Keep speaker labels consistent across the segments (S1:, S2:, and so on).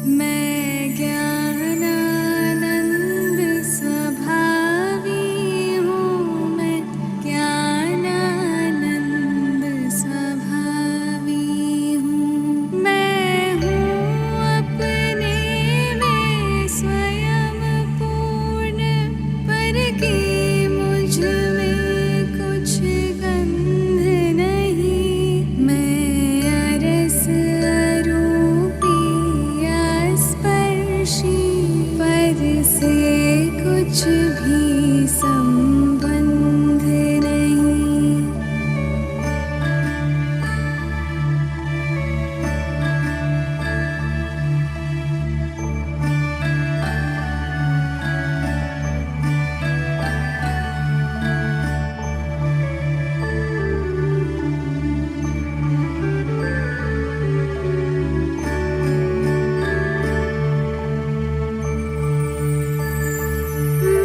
S1: मैं ज्ञानानंद स्वभावी हूँ, मैं ज्ञानानंद स्वभावी हूँ। मैं हूँ अपने में स्वयं पूर्ण, पर कि मुझ में कुछ गंध नहीं। मैं अरस अरूपी स्पर्शी, पर से कुछ भी संबंध नहीं।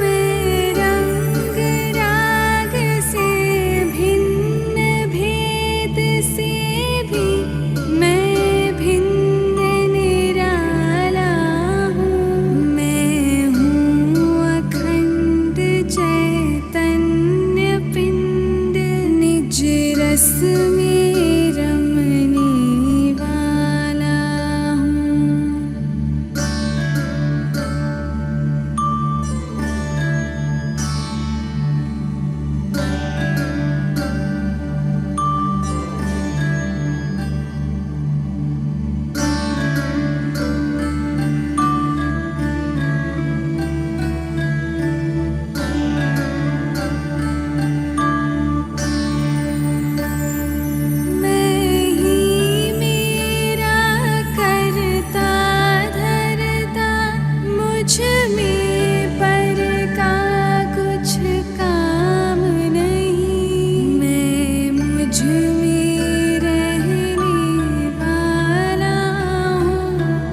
S1: मैं रंग राग से भिन्न, भेद से भी मैं भिन्न निराला हूँ। मैं हूँ अखंड चैतन्य पिंड, निज रस में रमने वाला हूँ। मैं ही मेरा करता धरता, मुझ में पर का कुछ काम नहीं। मैं मुझ में रहने वाला हूँ,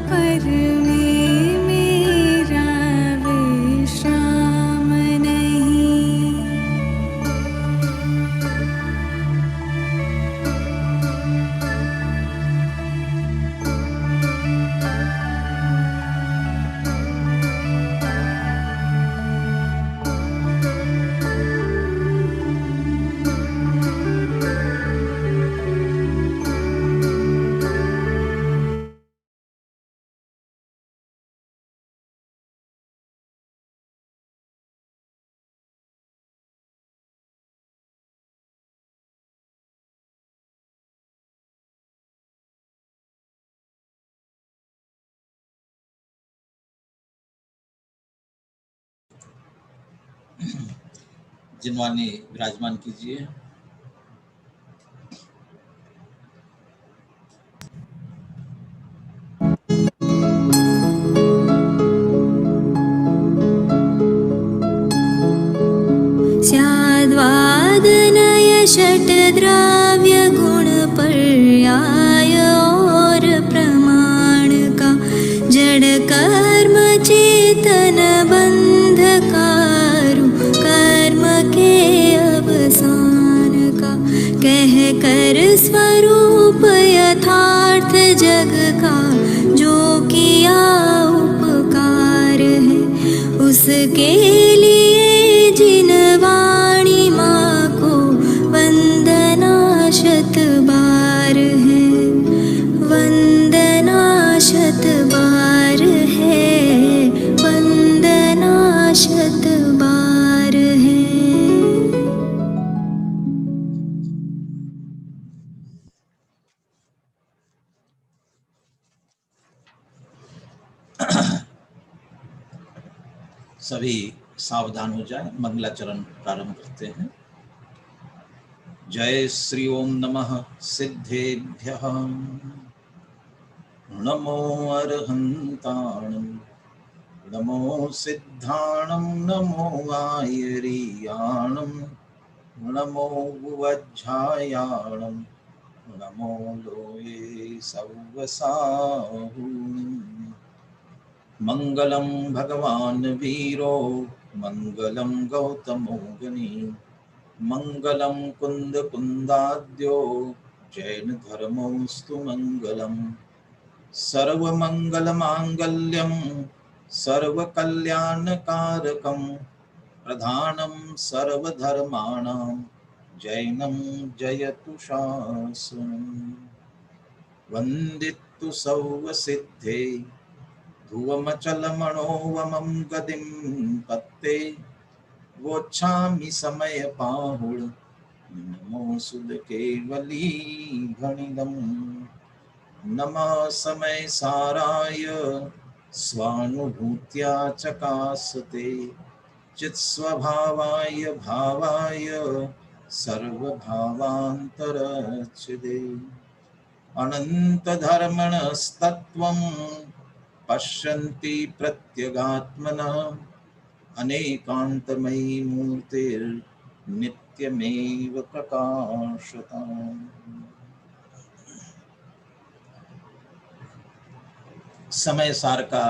S1: पर में मेरा विश्राम नहीं।
S2: जिनवानी विराजमान कीजिए।
S1: स्याद्वादनय षट्द्रव्य गुण पर्याय और प्रमाण का, जड़ कर्म चेतन बंध कारु कर्म के अवसान का। कह कर स्वरूप यथार्थ जग का, जो किया उपकार है उसके लिए जिन वाणी माँ को वंदना शत बार है। वंदना शत बार है, वंदना शत बार है।
S2: सभी सावधान हो जाए, मंगलाचरण प्रारंभ करते हैं। जय श्री ओम नमः सिद्धेभ्यः। नमो अर्हन्ताणं नमो सिद्धाणं नमो आयर्याणं नमो वज्झायाणं नमो लोये सव्वसाहुम्। मंगलम भगवान वीरो मंगलम गौतमो गणी मंगलम कुंद कुंदाद्यो जैन धर्मोस्तु मंगलम सर्वमंगल मांगल्यम सर्वकल्याणकारकम प्रधानम सर्वधर्माणां जैनम जयतु शासनम्। वंदितु सौवसिद्धे ध्रुवमचलमणोवमं गतिं पत्ते वोच्छामि समयपाहुळ नमो सुदकेवली भणिदम्। नमः समय साराय स्वानुभूत्या चकासते चित्स्वभावाय भावाय सर्वभावान्तरच्छिदे अनन्तधर्मणस्तत्त्वं पश्यन्ति प्रत्यगात्मनः अनेकान्तमयी मूर्तिर्नित्यमेव प्रकाशताम्। समय सार का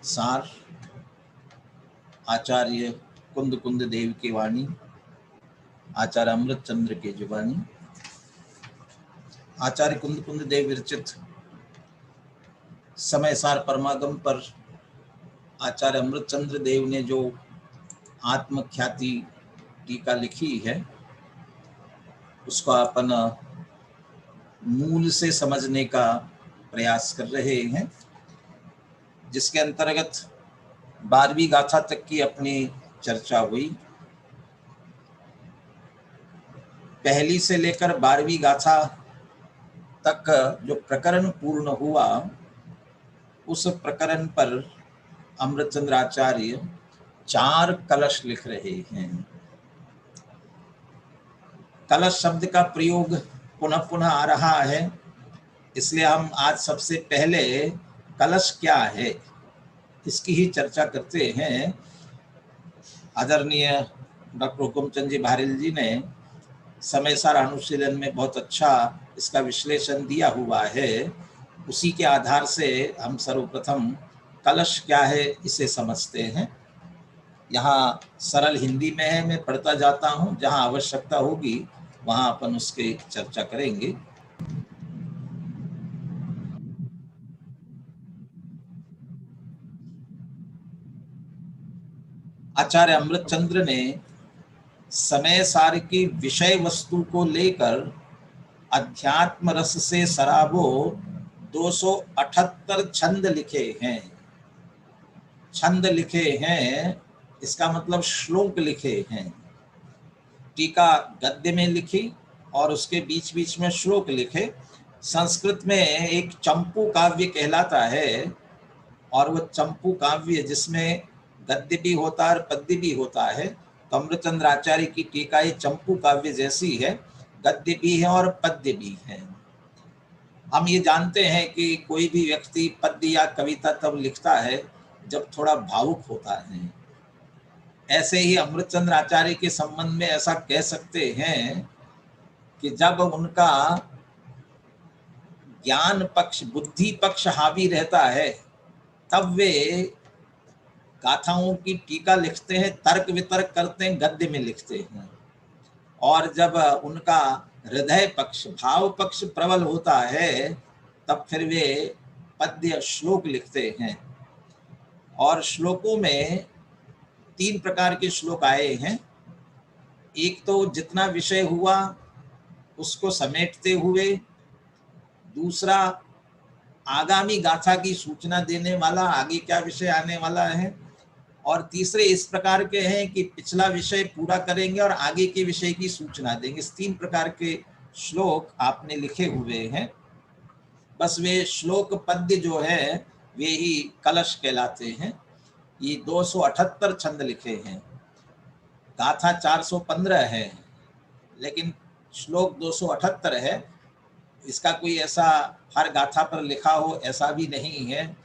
S2: सार आचार्य कुंद कुंद देव की वाणी, आचार्य अमृत चंद्र की जुबानी। आचार्य कुंद कुंद देव विरचित समय सार परमागम पर आचार्य अमृतचंद्र देव ने जो आत्मख्याति टीका लिखी है उसको अपन मूल से समझने का प्रयास कर रहे हैं, जिसके अंतर्गत 12वीं गाथा तक की अपनी चर्चा हुई। पहली से लेकर 12वीं गाथा तक जो प्रकरण पूर्ण हुआ उस प्रकरण पर अमृतचंद्र आचार्य 4 कलश लिख रहे हैं। कलश शब्द का प्रयोग पुनः पुनः आ रहा है, इसलिए हम आज सबसे पहले कलश क्या है इसकी ही चर्चा करते हैं। आदरणीय डॉक्टर हुकुमचंद जी भारेल जी ने समय सार अनुशीलन में बहुत अच्छा इसका विश्लेषण दिया हुआ है। उसी के आधार से हम सर्वप्रथम कलश क्या है इसे समझते हैं। यहाँ सरल हिंदी में है, मैं पढ़ता जाता हूँ, जहाँ आवश्यकता होगी वहाँ अपन उसकी चर्चा करेंगे। आचार्य अमृतचंद्र ने समय सार की विषय वस्तु को लेकर अध्यात्म रस से सराबो 278 छंद लिखे हैं। छंद लिखे हैं इसका मतलब श्लोक लिखे हैं। टीका गद्य में लिखी और उसके बीच बीच में श्लोक लिखे। संस्कृत में एक चंपू काव्य कहलाता है और वह चंपू काव्य जिसमें गद्य भी होता है और पद्य भी होता है, तो अमृतचंद्र आचार्य की टीका ये चंपू काव्य जैसी है, गद्य भी है और पद्य भी है। हम ये जानते हैं कि कोई भी व्यक्ति पद्य या कविता तब लिखता है जब थोड़ा भावुक होता है। ऐसे ही अमृतचंद्र आचार्य के संबंध में ऐसा कह सकते हैं कि जब उनका ज्ञान पक्ष, बुद्धि पक्ष हावी रहता है तब वे गाथाओं की टीका लिखते हैं, तर्क वितर्क करते हैं, गद्य में लिखते हैं। और जब उनका हृदय पक्ष, भाव पक्ष प्रबल होता है तब फिर वे पद्य श्लोक लिखते हैं। और श्लोकों में 3 प्रकार के श्लोक आए हैं। एक तो जितना विषय हुआ उसको समेटते हुए, दूसरा आगामी गाथा की सूचना देने वाला, आगे क्या विषय आने वाला है, और तीसरे इस प्रकार के हैं कि पिछला विषय पूरा करेंगे और आगे के विषय की सूचना देंगे। इस 3 प्रकार के श्लोक आपने लिखे हुए हैं। बस वे श्लोक पद्य जो है वे ही कलश कहलाते हैं। ये 278 छंद लिखे हैं। गाथा 415 है लेकिन श्लोक 278 है। इसका कोई ऐसा हर गाथा पर लिखा हो ऐसा भी नहीं है,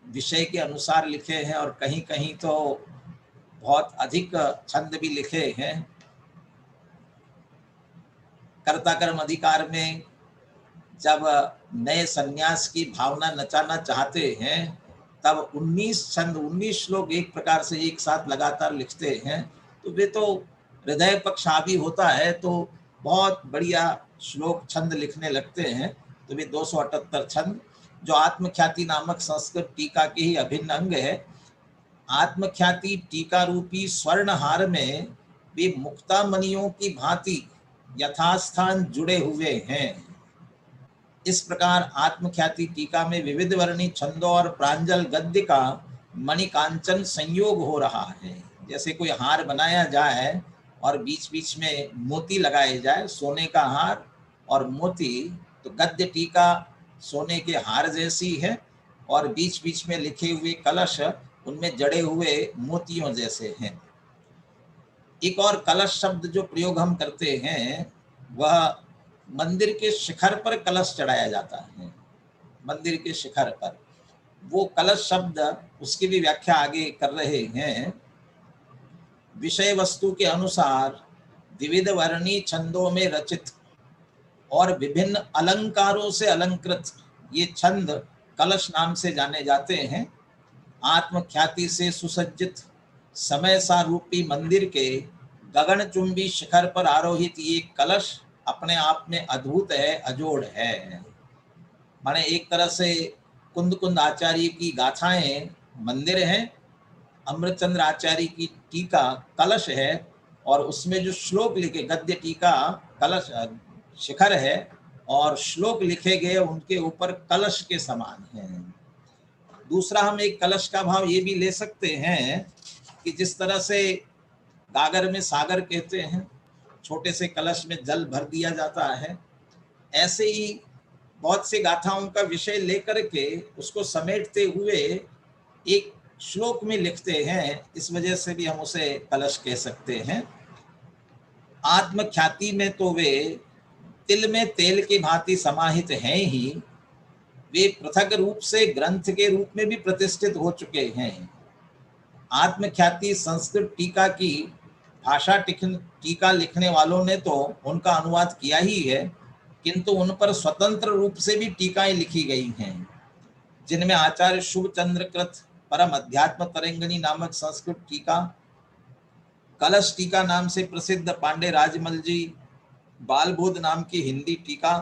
S2: विषय के अनुसार लिखे हैं और कहीं कहीं तो बहुत अधिक छंद भी लिखे हैं। कर्ता कर्म अधिकार में जब नए सन्यास की भावना नचाना चाहते हैं तब 19 छंद 19 श्लोक एक प्रकार से एक साथ लगातार लिखते हैं, तो वे तो हृदय पक्ष हावी होता है तो बहुत बढ़िया श्लोक छंद लिखने लगते हैं। तो वे 278 छंद जो आत्मख्याति नामक संस्कृत टीका के ही अभिन्न अंग है। आत्मख्याति टीका रूपी स्वर्ण हार में वे मुक्तामणियों की भांति यथास्थान जुड़े हुए हैं। इस प्रकार आत्मख्याति टीका में विविध वर्णी छंदों और प्रांजल गद्य का मणिकांचन संयोग हो रहा है। जैसे कोई हार बनाया जाए और बीच बीच में मोती लगाए जाए, सोने का हार और मोती, तो गद्य टीका सोने के हार जैसी है और बीच बीच में लिखे हुए कलश उनमें जड़े हुए मोतियों जैसे हैं। एक और कलश शब्द जो प्रयोग हम करते हैं वह मंदिर के शिखर पर कलश चढ़ाया जाता है। मंदिर के शिखर पर वो कलश शब्द, उसकी भी व्याख्या आगे कर रहे हैं। विषय वस्तु के अनुसार विविध वर्णी छंदों में रचित और विभिन्न अलंकारों से अलंकृत ये छंद कलश नाम से जाने जाते हैं। आत्मख्याति से सुसज्जित समय सारूपी मंदिर के गगनचुंबी शिखर पर आरोहित ये कलश अपने आप में अद्भुत है, अजोड़ है। माने एक तरह से कुंद कुंद आचार्य की गाथाएं मंदिर हैं, अमृतचंद्र आचार्य की टीका कलश है और उसमें जो श्लोक लिखे गद्य टीका कलश शिखर है और श्लोक लिखे गए उनके ऊपर कलश के समान हैं। दूसरा हम एक कलश का भाव ये भी ले सकते हैं कि जिस तरह से गागर में सागर कहते हैं, छोटे से कलश में जल भर दिया जाता है, ऐसे ही बहुत से गाथाओं का विषय लेकर के उसको समेटते हुए एक श्लोक में लिखते हैं, इस वजह से भी हम उसे कलश कह सकते हैं। आत्मख्याति में तो वे तिल में तेल की भांति समाहित हैं ही, वे पृथक रूप से ग्रंथ के रूप में भी प्रतिष्ठित हो चुके हैं। आत्मख्याति संस्कृत टीका की भाषा टीका लिखने वालों ने तो उनका अनुवाद किया ही है, किंतु उन पर स्वतंत्र रूप से भी टीकाएं लिखी गई हैं, जिनमें आचार्य शुभचंद्र कृत परम अध्यात्म तरंगिणी नामक संस्कृत टीका, कलश टीका नाम से प्रसिद्ध पांडे राजमल जी बालबोध नाम की हिंदी टीका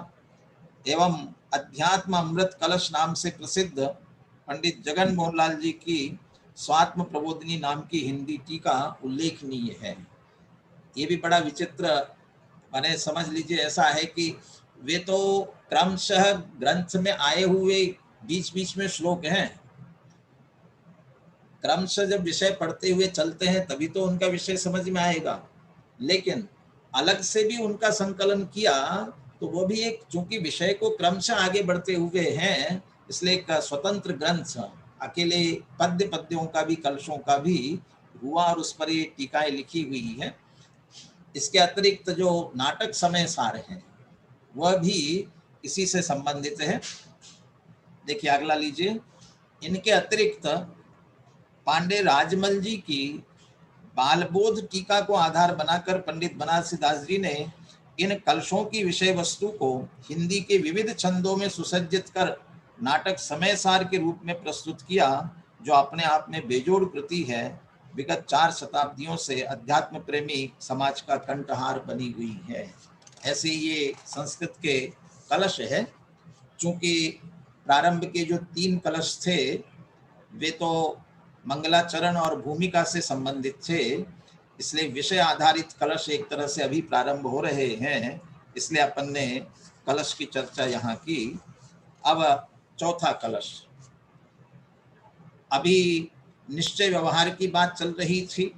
S2: एवं अध्यात्म अमृत कलश नाम से प्रसिद्ध पंडित जगन मोहन लाल जी की स्वात्म प्रबोधिनी नाम की हिंदी टीका उल्लेखनीय है। ये भी बड़ा विचित्र, माने समझ लीजिए ऐसा है कि वे तो क्रमशः ग्रंथ में आए हुए बीच बीच में श्लोक हैं, क्रमशः जब विषय पढ़ते हुए चलते हैं तभी तो उनका विषय समझ में आएगा, लेकिन अलग से भी उनका संकलन किया तो वो भी एक, चूंकि विषय को क्रमशः आगे बढ़ते हुए हैं इसलिए एक स्वतंत्र ग्रंथ, अकेले पद्य पद्यों का भी कलशों का भी हुआ और उस पर ये टीकाएं लिखी हुई है। इसके अतिरिक्त जो नाटक समय सार हैं वह भी इसी से संबंधित है। देखिए अगला लीजिए। इनके अतिरिक्त पांडे राजमल जी की बालबोध टीका को आधार बनाकर पंडित बनारसी दास जी ने इन कलशों की विषय वस्तु को हिंदी के विविध छंदों में सुसज्जित कर नाटक समय सार के रूप में प्रस्तुत किया, जो अपने आप में बेजोड़ कृति है। विगत 4 शताब्दियों से अध्यात्म प्रेमी समाज का कंठहार बनी हुई है। ऐसे ये संस्कृत के कलश है। चूंकि प्रारंभ के जो 3 कलश थे वे तो मंगलाचरण और भूमिका से संबंधित थे, इसलिए विषय आधारित कलश एक तरह से अभी प्रारंभ हो रहे हैं, इसलिए अपन ने कलश की चर्चा यहाँ की। अब चौथा कलश, अभी निश्चय व्यवहार की बात चल रही थी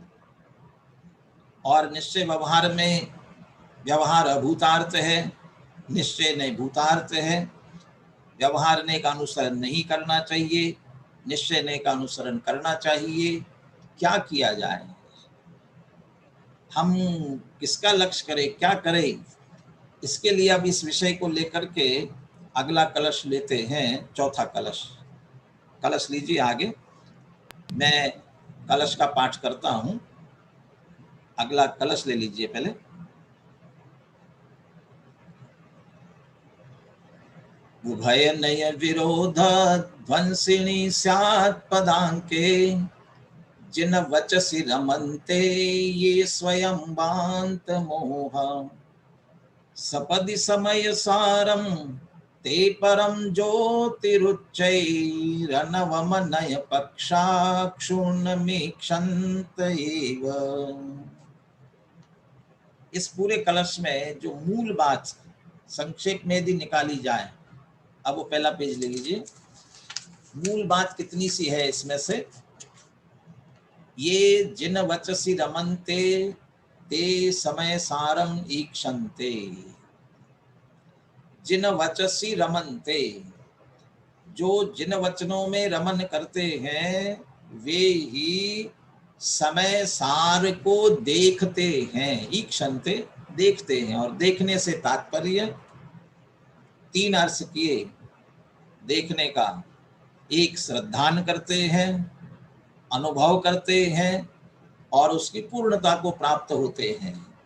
S2: और निश्चय व्यवहार में व्यवहार अभूतार्थ है, निश्चय नहीं भूतार्थ है। व्यवहार ने का अनुसरण नहीं करना चाहिए, निश्चय ने का अनुसरण करना चाहिए। क्या किया जाए, हम किसका लक्ष्य करें, क्या करें? इसके लिए अब इस विषय को लेकर के अगला कलश लेते हैं, चौथा कलश। कलश लीजिए आगे, मैं कलश का पाठ करता हूं। अगला कलश ले लीजिए पहले। उभय नय विरोध ध्वंसिनी स्यात् पदांके, जिन वचसि रमन्ते ये स्वयं बांत मोह, सपदि समय सारम ते परम ज्योतिरुच्चैरनवमनय पक्षाक्षुण्णमीक्षन्त एव। इस पूरे कलश में जो मूल बात संक्षेप में यदि निकाली जाए, अब वो पहला पेज ले लीजिए। मूल बात कितनी सी है इसमें से? ये जिन वचसी रमन्ते ते समय सारम ईक्षन्ते। जिन वचसी रमन्ते, जो जिन वचनों में रमन करते हैं वे ही समय सार को देखते हैं। ईक्षन्ते, देखते हैं। और देखने से तात्पर्य तीन अर्थ किए देखने का। एक, श्रद्धान करते हैं, अनुभव करते हैं और उसकी पूर्णता को प्राप्त होते हैं।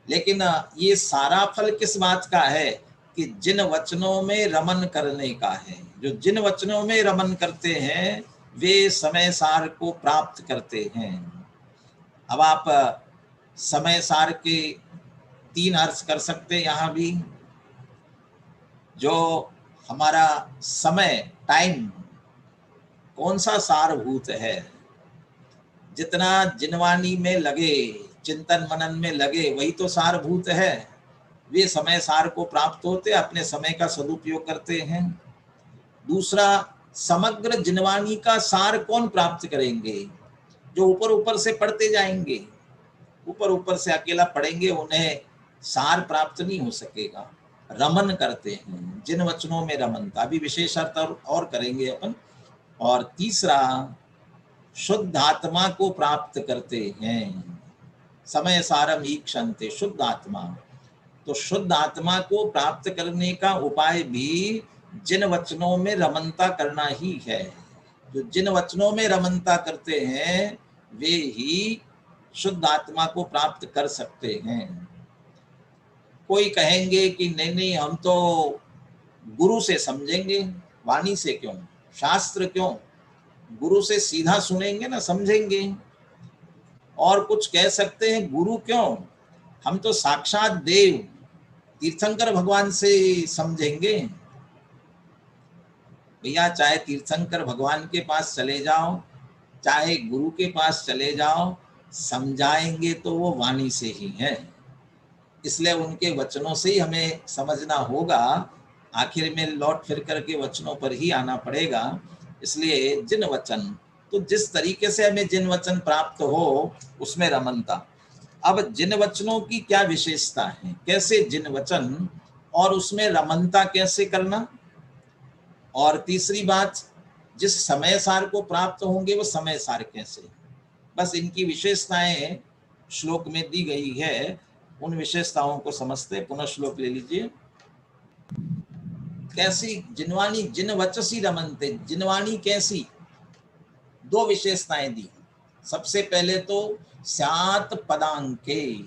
S2: लेकिन ये सारा फल किस बात का है? कि जिन वचनों में रमन करने का है। जो जिन वचनों में रमन करते हैं वे समय सार को प्राप्त करते हैं। अब आप समय सार के तीन अर्थ कर सकते हैं यहाँ भी। जो हमारा समय, टाइम, कौन सा सारभूत है? जितना जिनवानी में लगे, चिंतन मनन में लगे, वही तो सारभूत है। वे समय सार को प्राप्त होते, अपने समय का सदुपयोग करते हैं। दूसरा, समग्र जिनवानी का सार कौन प्राप्त करेंगे? जो ऊपर ऊपर से पढ़ते जाएंगे, ऊपर ऊपर से अकेला पढ़ेंगे, उन्हें सार प्राप्त नहीं हो सकेगा। रमन करते हैं, जिन वचनों में रमनता, अभी विशेष अर्थ और करेंगे अपन। और तीसरा, शुद्ध आत्मा को प्राप्त करते हैं। समय सारम ईक्षन्ते, शुद्ध आत्मा। तो शुद्ध आत्मा को प्राप्त करने का उपाय भी जिन वचनों में रमनता करना ही है। जो जिन वचनों में रमनता करते हैं वे ही शुद्ध आत्मा को प्राप्त कर सकते हैं। कोई कहेंगे कि नहीं नहीं, हम तो गुरु से समझेंगे, वाणी से क्यों, शास्त्र क्यों, गुरु से सीधा सुनेंगे ना, समझेंगे। और कुछ कह सकते हैं गुरु क्यों, हम तो साक्षात देव तीर्थंकर भगवान से समझेंगे। भैया, चाहे तीर्थंकर भगवान के पास चले जाओ, चाहे गुरु के पास चले जाओ, समझाएंगे तो वो वाणी से ही है। इसलिए उनके वचनों से ही हमें समझना होगा। आखिर में लौट फिर करके वचनों पर ही आना पड़ेगा। इसलिए जिन वचन, तो जिस तरीके से हमें जिन वचन प्राप्त हो उसमें रमनता। अब जिन वचनों की क्या विशेषता है, कैसे जिन वचन और उसमें रमनता कैसे करना। और तीसरी बात, जिस समय सार को प्राप्त होंगे वो समय सार कैसे। बस इनकी विशेषताएं श्लोक में दी गई है, उन विशेषताओं को समझते। पुनः श्लोक ले लीजिए। कैसी जिनवाणी, जिन वचसी रमनते, जिनवाणी कैसी, दो विशेषताएं दी। सबसे पहले तो स्यात् पदांके,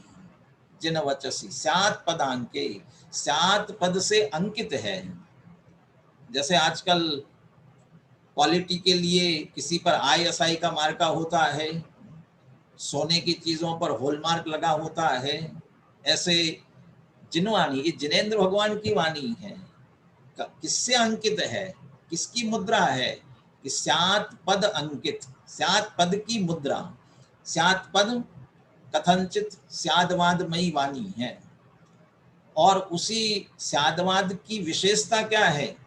S2: जिन वचसी, स्यात् पदांके, स्यात् पद से अंकित है। जैसे आजकल क्वालिटी के लिए किसी पर ISI का मार्का होता है, सोने की चीजों पर हॉलमार्क लगा होता है, ऐसे जिनवाणी, ये जिनेंद्र भगवान की वाणी है। किससे अंकित है, किसकी मुद्रा है? कि स्यात् पद अंकित, स्यात् पद की मुद्रा। स्यात् पद कथनचित स्यादवादमयी वाणी है। और उसी स्यादवाद की विशेषता क्या है?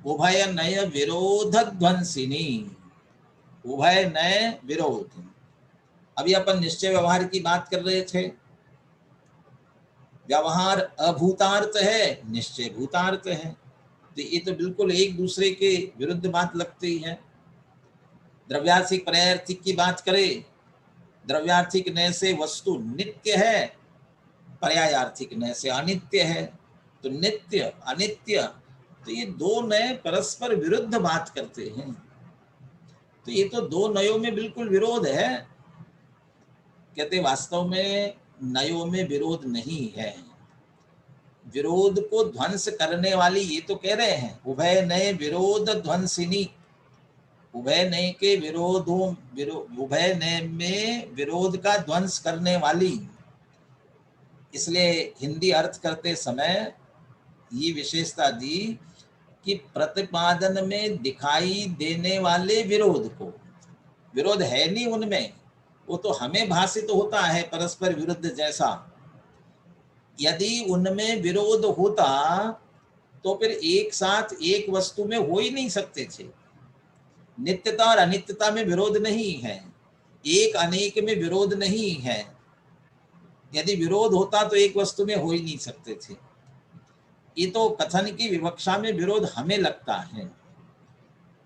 S2: उभय नय विरोध ध्वंसिनी, उभय नय विरोध। अभी अपन निश्चय व्यवहार की बात कर रहे थे। व्यवहार अभूतार्थ है, निश्चय भूतार्थ है। तो ये तो बिल्कुल एक दूसरे के विरुद्ध बात लगती है। द्रव्यार्थिक पर्यायार्थिक की बात करें, द्रव्यार्थिक नय से वस्तु नित्य है पर्यायार्थिक न से अनित्य है, तो नित्य अनित्य, तो ये दो नए परस्पर विरुद्ध बात करते हैं। तो ये तो दो नयों में बिल्कुल विरोध है। कहते वास्तव में नयों में विरोध नहीं है, विरोध को ध्वंस करने वाली ये तो कह रहे हैं उभय नए विरोध ध्वंसिनी, उभय नए के विरोधों उभय नए में विरोध का ध्वंस करने वाली। इसलिए हिंदी अर्थ करते समय ये विशेषता दी कि प्रतिपादन में दिखाई देने वाले विरोध को, विरोध है नहीं उनमें, वो तो हमें भाषित होता है परस्पर विरुद्ध जैसा। यदि उनमें विरोध होता तो फिर एक साथ एक वस्तु में हो ही नहीं सकते थे। नित्यता और अनित्यता में विरोध नहीं है, एक अनेक में विरोध नहीं है। यदि विरोध होता तो एक वस्तु में हो ही नहीं सकते थे। ये तो कथन की विवक्षा में विरोध हमें लगता है,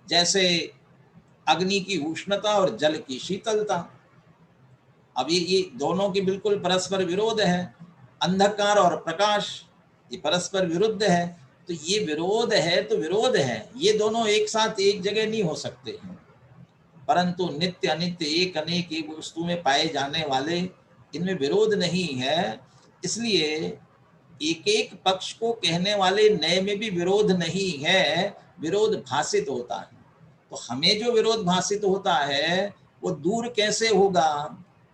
S2: जैसे अग्नि की उष्णता और जल की शीतलता। अब ये दोनों की बिल्कुल परस्पर विरोध है। अंधकार और प्रकाश ये परस्पर विरुद्ध है। तो ये विरोध है तो विरोध है, ये दोनों एक साथ एक जगह नहीं हो सकते हैं। परंतु नित्य अनित्य एक अनेक एक वस्तु में पाए जाने वाले, इनमें विरोध नहीं है। इसलिए एक एक पक्ष को कहने वाले नए में भी विरोध नहीं है, विरोध भाषित होता है। तो हमें जो विरोध भाषित होता है वो दूर कैसे होगा,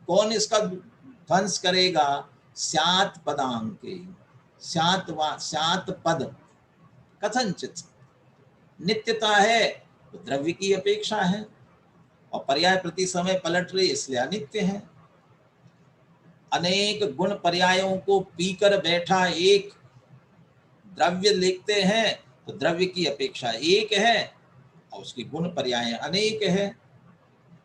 S2: कौन इसका ध्वंस करेगा? स्यात् पदांके, स्यात् पद कथनचित। नित्यता है तो द्रव्य की अपेक्षा है, और पर्याय प्रति समय पलट रही इसलिए अनित्य है। अनेक गुण पर्यायों को पीकर बैठा एक द्रव्य लिखते हैं तो द्रव्य की अपेक्षा एक है और उसके गुण पर्याय अनेक है।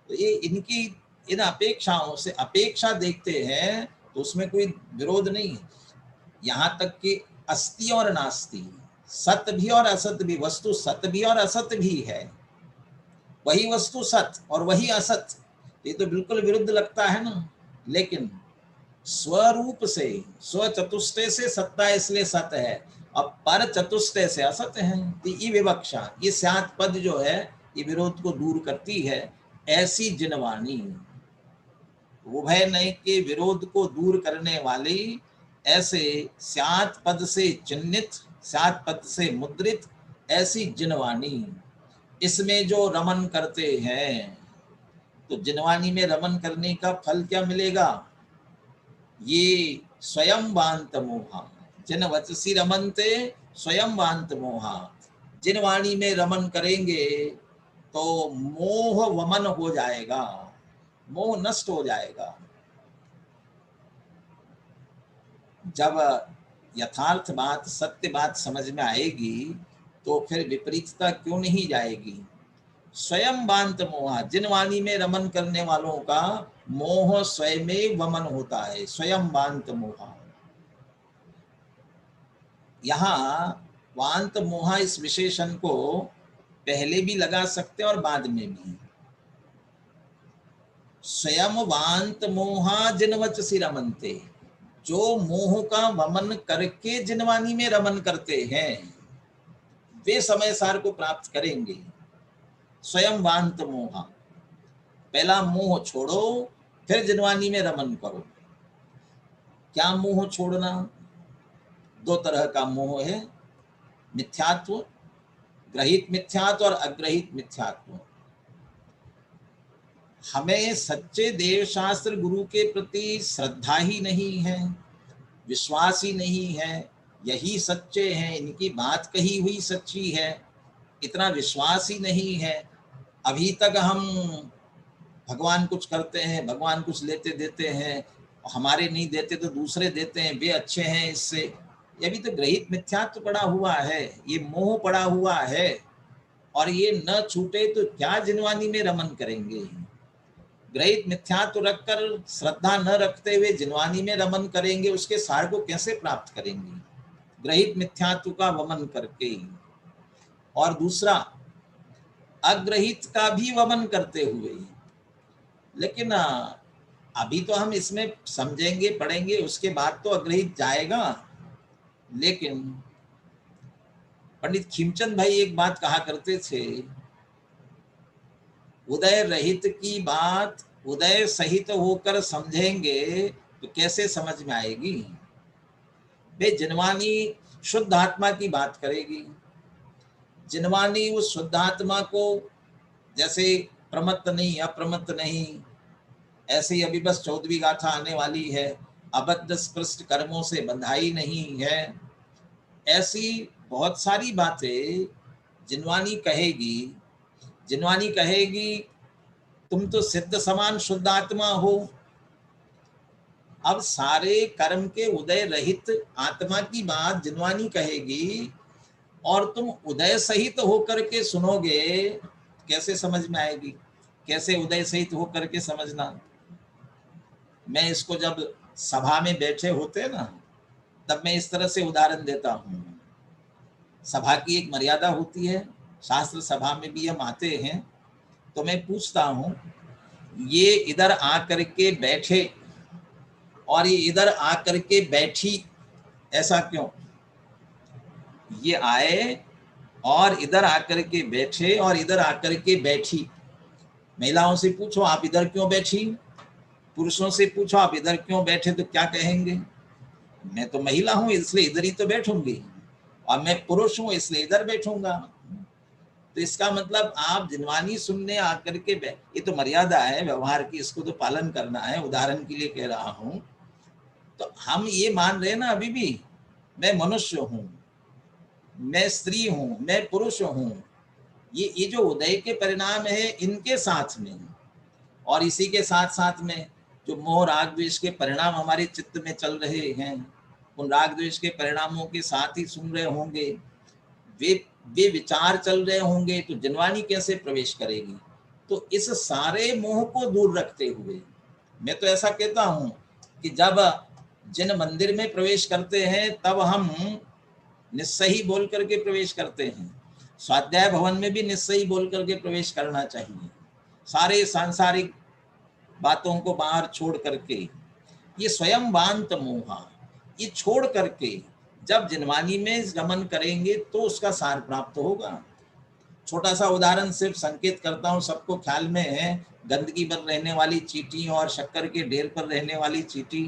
S2: तो ये इनकी इन अपेक्षाओं से अपेक्षा देखते हैं तो उसमें कोई विरोध नहीं है। यहाँ तक कि अस्ति और नास्ति, सत्य भी और असत्य भी, वस्तु सत्य भी और असत्य भी है, वही वस्तु सत्य और वही असत्य, ये तो बिल्कुल विरुद्ध लगता है ना। लेकिन स्वरूप से, स्व चतुष्टय से सत्ता इसलिए सत्य है, अब पर चतुष्टय से असत्य है। तो ये विवक्षा, ये स्यात् पद जो है ये विरोध को दूर करती है। ऐसी जिनवाणी, उभय नय के विरोध को दूर करने वाली, ऐसे स्यात् पद से चिन्हित, स्यात् पद से मुद्रित ऐसी जिनवाणी, इसमें जो रमन करते हैं, तो जिनवाणी में रमन करने का फल क्या मिलेगा? ये स्वयं वांत मोहा, जिन वचसी रमनते स्वयं वांत मोहा। जिन वाणी में रमन करेंगे तो मोह वमन हो जाएगा, मोह नष्ट हो जाएगा। जब यथार्थ बात, सत्य बात समझ में आएगी तो फिर विपरीतता क्यों नहीं जाएगी। स्वयं वांत मोहा, जिन वाणी में रमन करने वालों का मोह स्वयं में वमन होता है, स्वयं वांत मोहा। यहाँ वांत मोहा इस विशेषण को पहले भी लगा सकते और बाद में भी। स्वयं वांत मोहा जिनवचसी रमनते, जो मोह का वमन करके जिनवाणी में रमन करते हैं वे समय सार को प्राप्त करेंगे। स्वयं वांत मोहा, पहला मोह छोड़ो फिर जिनवाणी में रमन करो। क्या मोह छोड़ना? दो तरह का मोह है, मिथ्यात्व, ग्रहित मिथ्यात्व और अग्रहित मिथ्यात्व। हमें सच्चे देव शास्त्र गुरु के प्रति श्रद्धा ही नहीं है, विश्वास ही नहीं है, यही सच्चे हैं, इनकी बात कही हुई सच्ची है, इतना विश्वास ही नहीं है। अभी तक हम भगवान कुछ करते हैं, भगवान कुछ लेते देते हैं, हमारे नहीं देते तो दूसरे देते हैं, वे अच्छे हैं इससे, ये भी तो ग्रहित मिथ्यात्व पड़ा हुआ है, ये मोह पड़ा हुआ है। और ये न छूटे तो क्या जिनवाणी में रमन करेंगे। ग्रहित मिथ्यात्व रखकर श्रद्धा न रखते हुए जिनवाणी में रमन करेंगे, उसके सार को कैसे प्राप्त करेंगे? ग्रहित मिथ्यात्व का वमन करके। और दूसरा, अग्रहित का भी वमन करते हुए। लेकिन अभी तो हम इसमें समझेंगे पढ़ेंगे, उसके बाद तो अग्रहित जाएगा। लेकिन पंडित खीमचंद भाई एक बात कहा करते थे, उदय रहित की बात उदय सहित होकर समझेंगे तो कैसे समझ में आएगी। वे जिनवानी शुद्ध आत्मा की बात करेगी, जिनवानी उस शुद्ध आत्मा को जैसे प्रमत्त नहीं अप्रमत्त नहीं, ऐसे ही अभी बस 14वीं गाथा आने वाली है, अबद्ध स्पृष्ट कर्मों से बंधाई नहीं है, ऐसी बहुत सारी बातें जिनवानी कहेगी। जिनवानी कहेगी तुम तो सिद्ध समान शुद्ध आत्मा हो। अब सारे कर्म के उदय रहित आत्मा की बात जिनवानी कहेगी और तुम उदय सहित होकर के सुनोगे, कैसे समझ में आएगी। कैसे उदय सहित होकर के समझना। मैं इसको जब सभा में बैठे होते ना, तब मैं इस तरह से उदाहरण देता हूँ। सभा की एक मर्यादा होती है, शास्त्र सभा में भी हम आते हैं, तो मैं पूछता हूँ ये इधर आकर के बैठे और ये इधर आकर के बैठी, ऐसा क्यों। ये आए और इधर आकर के बैठे और इधर आकर के बैठी। महिलाओं से पूछो आप इधर क्यों बैठी, पुरुषों से पूछो आप इधर क्यों बैठे, तो क्या कहेंगे। मैं तो महिला हूं इसलिए इधर ही तो बैठूंगी, और मैं पुरुष हूं इसलिए इधर बैठूंगा। तो इसका मतलब आप जिनवानी सुनने आकर के ये तो मर्यादा है व्यवहार की, इसको तो पालन करना है, उदाहरण के लिए कह रहा हूं। तो हम ये मान रहे हैं ना अभी भी, मैं मनुष्य हूं, मैं स्त्री हूं, मैं पुरुष हूं। ये जो उदय के परिणाम है इनके साथ में, और इसी के साथ साथ में जो मोह राग द्वेष के परिणाम हमारे चित्त में चल रहे हैं, उन राग द्वेष के परिणामों के साथ ही सुन रहे होंगे, वे विचार चल रहे होंगे, तो जिनवानी कैसे प्रवेश करेगी। तो इस सारे मोह को दूर रखते हुए मैं तो ऐसा कहता हूं कि जब जिन मंदिर में प्रवेश करते हैं तब हम निस्सही बोल करके प्रवेश करते हैं, स्वाध्याय भवन में भी निस्सही बोल करके प्रवेश करना चाहिए। सारे सांसारिक बातों को बाहर छोड़ करके, ये स्वयं वांत मोहा, ये छोड़ करके जब जिनवानी में रमन करेंगे तो उसका सार प्राप्त होगा। छोटा सा उदाहरण सिर्फ संकेत करता हूँ, सबको ख्याल में है, गंदगी पर रहने वाली चींटी और शक्कर के ढेर पर रहने वाली चींटी।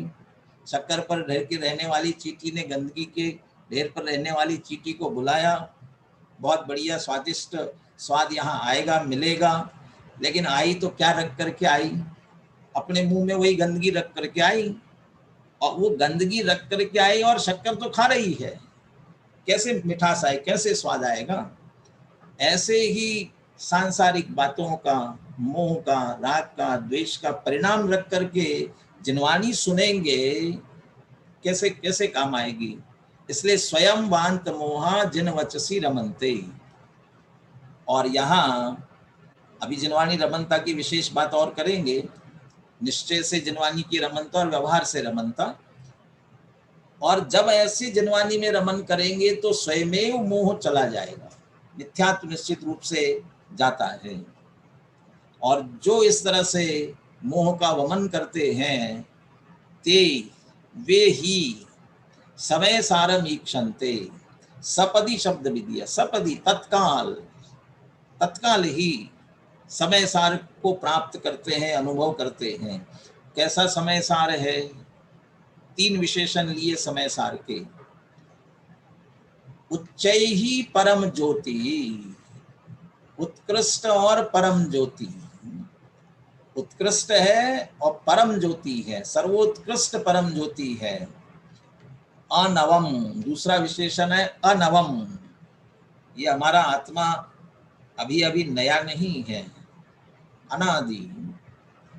S2: शक्कर पर ढेर के रहने वाली चींटी ने गंदगी के ढेर पर रहने वाली चींटी को बुलाया, बहुत बढ़िया स्वादिष्ट स्वाद यहाँ आएगा मिलेगा। लेकिन आई तो क्या रख करके आई, अपने मुंह में वही गंदगी रख करके आई, और वो गंदगी रख करके आई और शक्कर तो खा रही है, कैसे मिठास आए, कैसे स्वाद आएगा। ऐसे ही सांसारिक बातों का, मोह का, राग का, द्वेष का परिणाम रख करके जिनवानी सुनेंगे, कैसे कैसे काम आएगी। इसलिए स्वयं वांत मोहा जिन वचसी रमनते। और यहाँ अभी जिनवानी रमनता की विशेष बात और करेंगे, निश्चय से जिनवानी की रमनता और व्यवहार से रमनता। और जब ऐसी जिनवानी में रमन करेंगे तो स्वयमेव मोह चला जाएगा, मिथ्यात्व निश्चित रूप से जाता है। और जो इस तरह से मोह का वमन करते हैं ते वे ही समय सारम ईक्षन्ते। सपदी शब्द विधिया, सपदी तत्काल, तत्काल ही समय सार को प्राप्त करते हैं, अनुभव करते हैं। कैसा समय सार है, 3 विशेषण लिए समय सार के। उच्चैहि परम ज्योति, उत्कृष्ट और परम ज्योति। उत्कृष्ट है और परम ज्योति है, सर्वोत्कृष्ट परम ज्योति है। अनवम, दूसरा विशेषण है अनवम। ये हमारा आत्मा अभी अभी नया नहीं है, अनादि।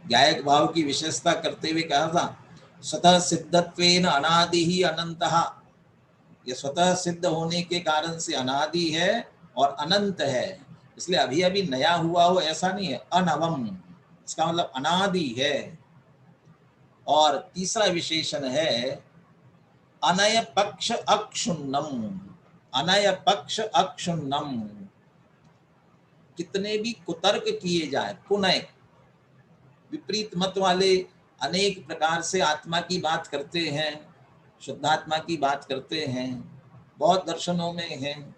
S2: गायक भाव की विशेषता करते हुए कहा था, स्वतः सिद्धत्वेन अनादि ही अनंतः। ये स्वतः सिद्ध होने के कारण से अनादि है और अनंत है, इसलिए अभी अभी नया हुआ हो ऐसा नहीं है। अनवम, इसका मतलब अनादि है। और तीसरा विशेषण है अनय पक्ष अक्षुण्णम। अनय पक्ष अक्षुण्णम, कितने भी कुतर्क किए जाए, पुनः विपरीत मत वाले अनेक प्रकार से आत्मा की बात करते हैं, शुद्धात्मा की बात करते हैं, बहुत दर्शनों में है।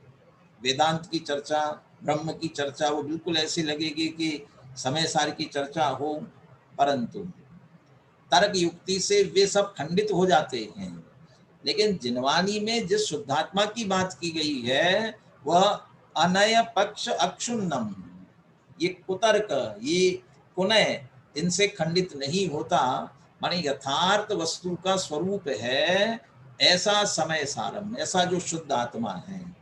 S2: वेदांत की चर्चा, ब्रह्म की चर्चा वो बिल्कुल ऐसी लगेगी कि समय सार की चर्चा हो, परंतु तर्क युक्ति से वे सब खंडित हो जाते हैं। लेकिन जिनवानी में जिस शुद्धात्मा की बात की गई है वह अनय पक्ष अक्षुण्णम, ये कुतर्क, ये कुनय, इनसे खंडित नहीं होता। माने यथार्थ वस्तु का स्वरूप है ऐसा समय सारम, ऐसा जो शुद्ध आत्मा है,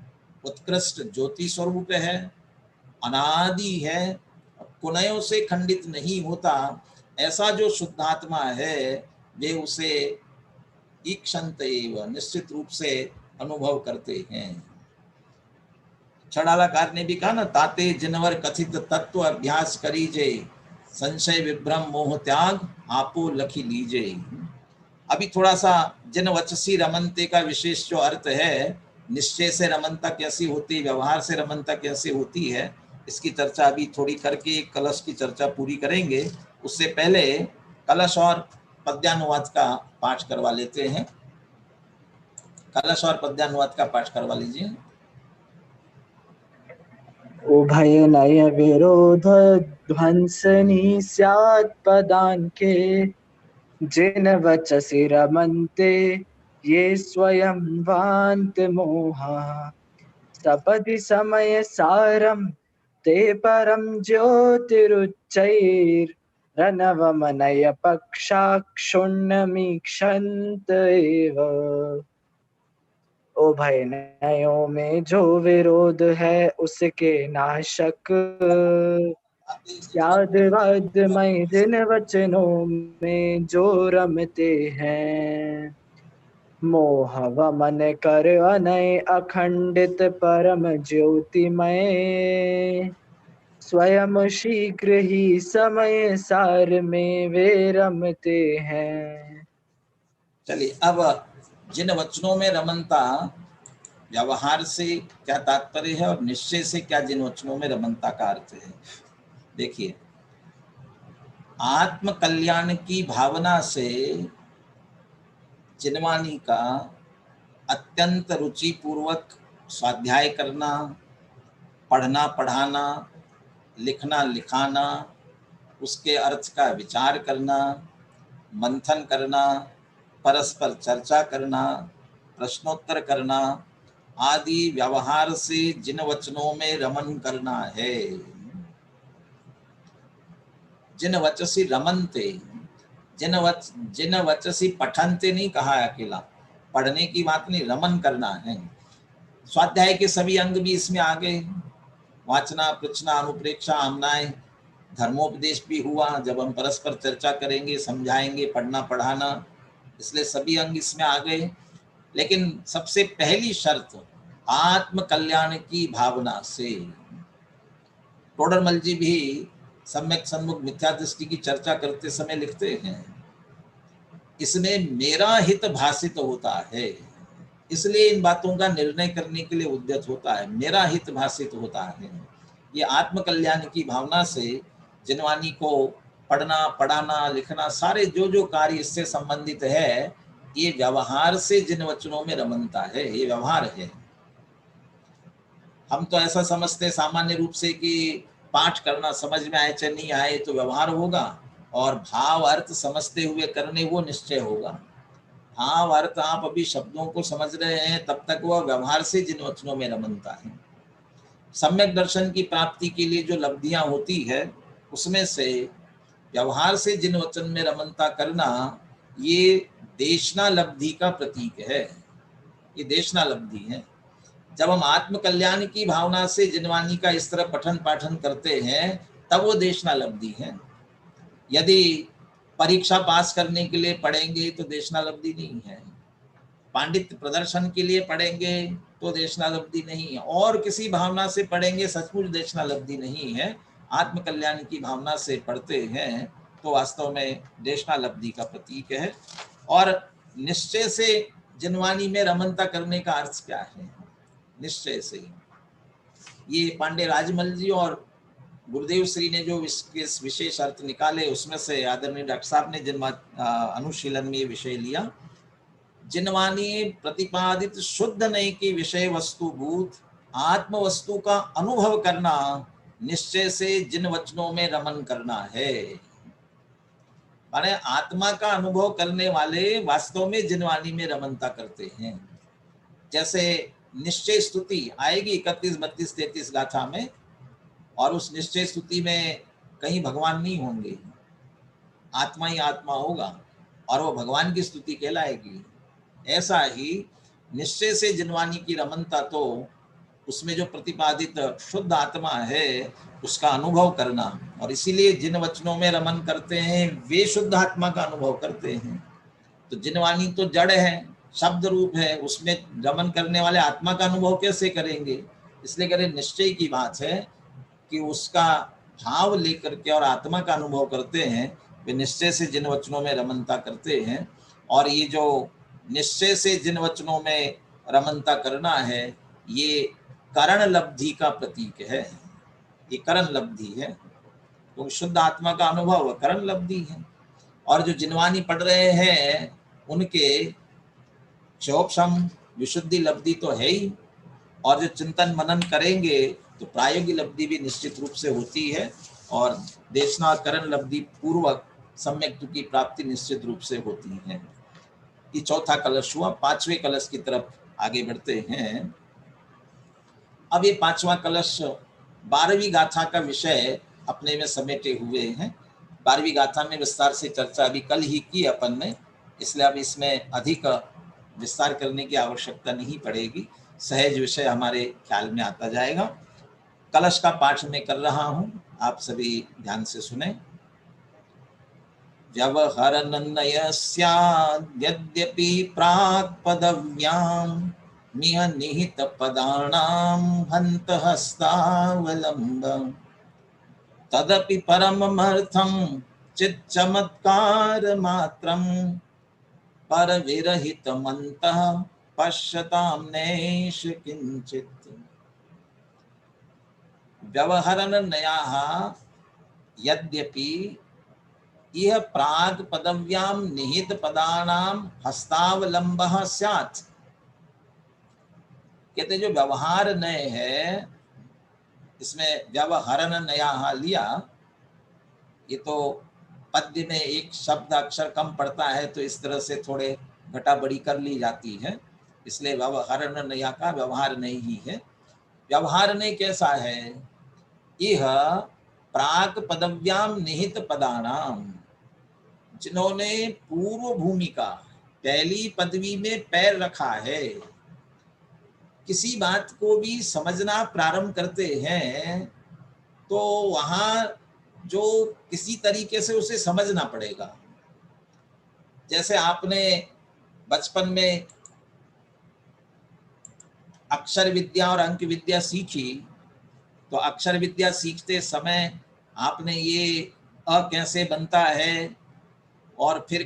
S2: उत्कृष्ट ज्योति स्वरूप है, अनादि है, कुनयों से खंडित नहीं होता, ऐसा जो शुद्धात्मा है वे उसे ईक्षंत एव, निश्चित रूप से अनुभव करते हैं। छड़ालाकार ने भी कहा ना, ताते जिनवर कथित तत्व अभ्यास करीजे, संशय विभ्रम मोह त्याग आपो लखी लीजे। अभी थोड़ा सा जिन वचसी रमनते का विशेष जो अर्थ है, निश्चय से रमनता कैसी होती है, व्यवहार से रमनता कैसे होती है, इसकी चर्चा अभी थोड़ी करके कलश की चर्चा पूरी करेंगे। उससे पहले कलश और पद्यानुवाद का पाठ करवा लेते हैं। कलश और पद्यानुवाद का पाठ करवा लीजिए।
S3: उभय नय विरोध ध्वंसनी स्यात् पदान्के, जिन वचसि रमन्ते ये स्वयं वान्त मोहा। सपदि समय सारम ते परम ज्योतिरुच्चैर्नवमनय पक्षाक्षुण्णमीक्षन्त एव। उभय नयों में जो विरोध है उसके नाशक, यादवादमय जिन वचनों में जो रमते हैं। मोह वमन कर अनय अखंडित परम ज्योतिमय, स्वयं शीघ्र ही समय सार में वे रमते हैं।
S2: चलिए, अब जिन वचनों में रमनता, व्यवहार से क्या तात्पर्य है और निश्चय से क्या जिन वचनों में रमनता का अर्थ है। देखिए, आत्म कल्याण की भावना से जिनवानी का अत्यंत रुचि पूर्वक स्वाध्याय करना, पढ़ना पढ़ाना, लिखना लिखाना, उसके अर्थ का विचार करना, मंथन करना, परस्पर चर्चा करना, प्रश्नोत्तर करना आदि व्यवहार से जिन वचनों में रमन करना है। जिन वचसी रमनते, जिन वचसी पठनते नहीं कहा है अकेला, पढ़ने की बात नहीं, रमन करना है। स्वाध्याय के सभी अंग भी इसमें आ गए, वाचना, पृच्छना, अनुप्रेक्षा, आमनाएं, धर्मोपदेश भी हुआ। जब हम परस्पर चर्चा करेंगे, समझाएंगे, पढ़ना पढ़ाना, इसलिए सभी अंग इसमें आ गए। लेकिन सबसे पहली शर्त आत्म कल्याण की भावना से। टोडरमल जी भी सम्यक सन्मुख मिथ्या दृष्टि की चर्चा करते समय लिखते हैं, इसमें मेरा हित भाषित होता है, इसलिए इन बातों का निर्णय करने के लिए उद्यत होता है, मेरा हित भाषित होता है। ये आत्म कल्याण की भावना से जिनवानी को पढ़ना पढ़ाना लिखना सारे जो जो कार्य इससे संबंधित है, ये व्यवहार से जिन वचनों में रमनता है, ये व्यवहार है। हम तो ऐसा समझते हैं सामान्य रूप से कि पाठ करना समझ में आए चाहे नहीं आए तो व्यवहार होगा, और भाव अर्थ समझते हुए करने वो निश्चय होगा। भाव अर्थ आप अभी शब्दों को समझ रहे हैं, तब तक वह व्यवहार से जिन वचनों में रमनता है। सम्यक दर्शन की प्राप्ति के लिए जो लब्धियां होती है, उसमें से व्यवहार से जिन वचन में रमनता करना, ये देशना लब्धि का प्रतीक है, ये देशना लब्धि है। जब हम आत्म कल्याण की भावना से जिनवानी का इस तरह पठन पाठन करते हैं, तब वो देशना लब्धि है। यदि परीक्षा पास करने के लिए पढ़ेंगे तो देशना लब्धि नहीं है, पांडित्य प्रदर्शन के लिए पढ़ेंगे तो देशना लब्धि नहीं है, और किसी भावना से पढ़ेंगे सचमुच देशना लब्धि नहीं है। आत्म कल्याण की भावना से पढ़ते हैं तो वास्तव में देशना लब्धि का प्रतीक है। और निश्चय से जिनवानी में रमनता करने का अर्थ क्या है? निश्चय से, ये पांडे राजमल जी और गुरुदेव श्री ने जो इसके विशेष अर्थ निकाले उसमें से आदरणीय डॉक्टर साहब ने जिन अनुशीलन में ये विषय लिया, जिनवानी प्रतिपादित शुद्ध नहीं की विषय वस्तुभूत आत्म वस्तु का अनुभव करना निश्चय से जिन वचनों में रमन करना है। माने आत्मा का अनुभव करने वाले वास्तव में जिनवानी में रमनता करते हैं। जैसे निश्चय स्तुति आएगी 31, 32, 33 गाथा में, और उस निश्चय स्तुति में कहीं भगवान नहीं होंगे, आत्मा ही आत्मा होगा और वो भगवान की स्तुति कहलाएगी। ऐसा ही निश्चय से जिनवानी की रमनता तो उसमें जो प्रतिपादित शुद्ध आत्मा है उसका अनुभव करना, और इसीलिए जिन वचनों में रमन करते हैं वे शुद्ध आत्मा का अनुभव करते हैं। तो जिनवानी तो जड़ है, शब्द रूप है, उसमें रमन करने वाले आत्मा का अनुभव कैसे करेंगे? इसलिए करें निश्चय की बात है कि उसका भाव लेकर के और आत्मा का अनुभव करते हैं, वे निश्चय से जिन वचनों में रमनता करते हैं। और ये जो निश्चय से जिन वचनों में रमनता करना है ये करण लब्धि का प्रतीक है, ये करण लब्धि है, तो शुद्ध आत्मा का अनुभव करण लब्धि है। और जो जिनवानी पढ़ रहे हैं उनके क्षोभम विशुद्धि लब्धि तो है ही, और जो चिंतन मनन करेंगे तो प्रायोगिक लब्धि भी निश्चित रूप से होती है, और देशनाकरण लब्धि पूर्वक सम्यक की प्राप्ति निश्चित रूप से होती है। ये चौथा कलश हुआ। 5वें कलश की तरफ आगे बढ़ते हैं। अब ये 5वां कलश 12वीं गाथा का विषय अपने में समेटे हुए हैं। 12वीं गाथा में विस्तार से चर्चा अभी कल ही की अपन ने, इसलिए अब इसमें अधिक विस्तार करने की आवश्यकता नहीं पड़ेगी, सहज विषय हमारे ख्याल में आता जाएगा। कलश का पाठ मैं कर रहा हूं, आप सभी ध्यान से सुने। व्यवहरन्नय स्याद्यद्यपि प्राक् पदव्याम् मिह निहित पदानां हन्त हस्तावलम्बम् तदपि परममर्थं चित् चमत्कार मात्रं पर विरहितमन्तः पश्यतां नैष किंचित्। व्यवहरन्नयाः यद्यपि यह प्राग पदव्याम निहित पदानाम हस्तावलंबः स्यात्। कहते जो व्यवहार नय है, इसमें व्यवहरन नया लिया, ये तो पद्य में एक शब्द अक्षर कम पड़ता है तो इस तरह से थोड़े घटा बड़ी कर ली जाती है, इसलिए व्यवहरन नया का व्यवहार नहीं ही है। व्यवहार नय कैसा है? यह प्राग पदव्याम निहित पदानाम, जिन्होंने पूर्व भूमिका पहली पदवी में पैर रखा है, किसी बात को भी समझना प्रारंभ करते हैं तो वहां जो किसी तरीके से उसे समझना पड़ेगा। जैसे आपने बचपन में अक्षर विद्या और अंक विद्या सीखी, तो अक्षर विद्या सीखते समय आपने ये अ कैसे बनता है और फिर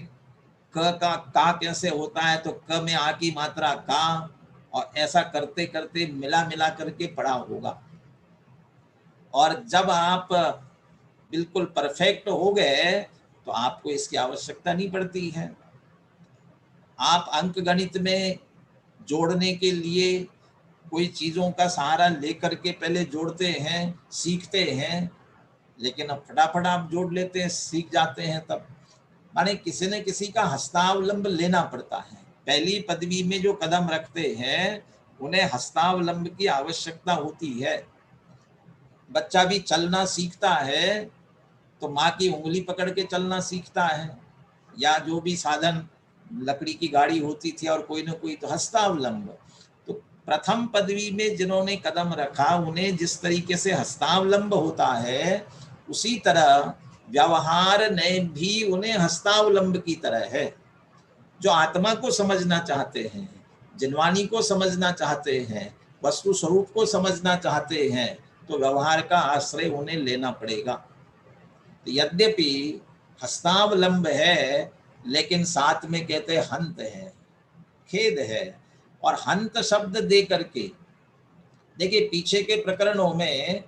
S2: क का का कैसे होता है, तो क में आ की मात्रा का, और ऐसा करते करते मिला मिला करके पढ़ा होगा। और जब आप बिल्कुल परफेक्ट हो गए तो आपको इसकी आवश्यकता नहीं पड़ती है। आप अंक गणित में जोड़ने के लिए कोई चीज़ों का सहारा लेकर के पहले जोड़ते हैं, सीखते हैं, लेकिन अब फटाफट आप जोड़ लेते हैं, सीख जाते हैं। तब माने किसी न किसी का हस्तावलंब लेना पड़ता है। पहली पदवी में जो कदम रखते हैं उन्हें हस्तावलंब की आवश्यकता होती है। बच्चा भी चलना सीखता है तो माँ की उंगली पकड़ के चलना सीखता है, या जो भी साधन लकड़ी की गाड़ी होती थी और कोई न कोई तो हस्तावलंब। तो प्रथम पदवी में जिन्होंने कदम रखा उन्हें जिस तरीके से हस्तावलंब होता है उसी तरह व्यवहार नय भी उन्हें हस्तावलंब की तरह है। जो आत्मा को समझना चाहते हैं, जिनवानी को समझना चाहते हैं, वस्तु स्वरूप को समझना चाहते हैं, तो व्यवहार का आश्रय उन्हें लेना पड़ेगा। तो यद्यपि हस्तावलंब है लेकिन साथ में कहते हंत है, खेद है। और हंत शब्द दे करके देखिए, पीछे के प्रकरणों में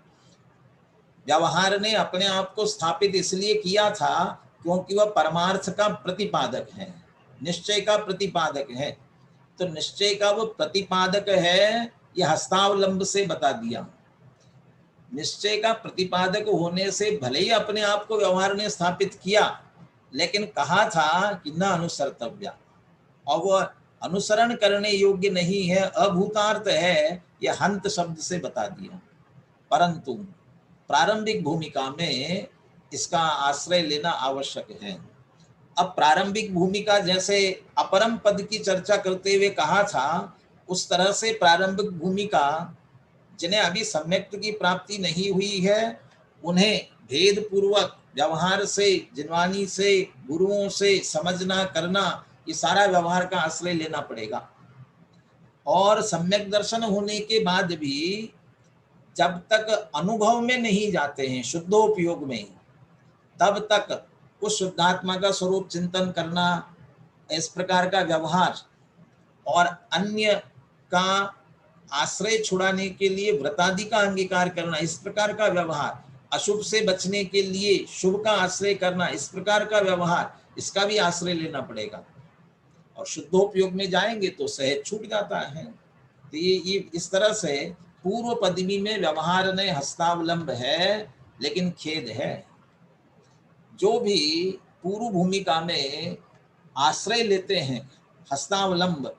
S2: व्यवहार ने अपने आप को स्थापित इसलिए किया था क्योंकि वह परमार्थ का प्रतिपादक है, निश्चय का प्रतिपादक है। तो निश्चय का वो प्रतिपादक है, यह हस्तावलंब से बता दिया। निश्चय का प्रतिपादक होने से भले ही अपने आप को व्यवहार ने स्थापित किया, लेकिन कहा था कि न अनुसर्तव्या, और वह अनुसरण करने योग्य नहीं है, अभूतार्थ है, यह हंत शब्द से बता दिया। परंतु प्रारंभिक भूमिका में इसका आश्रय लेना आवश्यक है। अब प्रारंभिक भूमिका जैसे अपरम पद की चर्चा करते हुए कहा था, उस तरह से प्रारंभिक भूमिका जिन्हें अभी सम्यक्त की प्राप्ति नहीं हुई है, उन्हें भेद पूर्वक व्यवहार से, जिनवानी से, गुरुओं से समझना करना, ये सारा व्यवहार का आश्रय लेना पड़ेगा। और सम्यक दर्शन होने के बाद भी जब तक अनुभव में नहीं जाते हैं, शुद्धोपयोग में, तब तक उस शुद्धात्मा का स्वरूप चिंतन करना, इस प्रकार का व्यवहार, और अन्य का आश्रय छुड़ाने के लिए व्रतादि का अंगीकार करना, इस प्रकार का व्यवहार, अशुभ से बचने के लिए शुभ का आश्रय करना, इस प्रकार का व्यवहार, इसका भी आश्रय लेना पड़ेगा। और शुद्धोपयोग में जाएंगे तो सहज छूट जाता है। तो ये इस तरह से पूर्व पदवी में व्यवहार ने हस्तावलंब है, लेकिन खेद है, जो भी पूर्व भूमिका में आश्रय लेते हैं हस्तावलंब,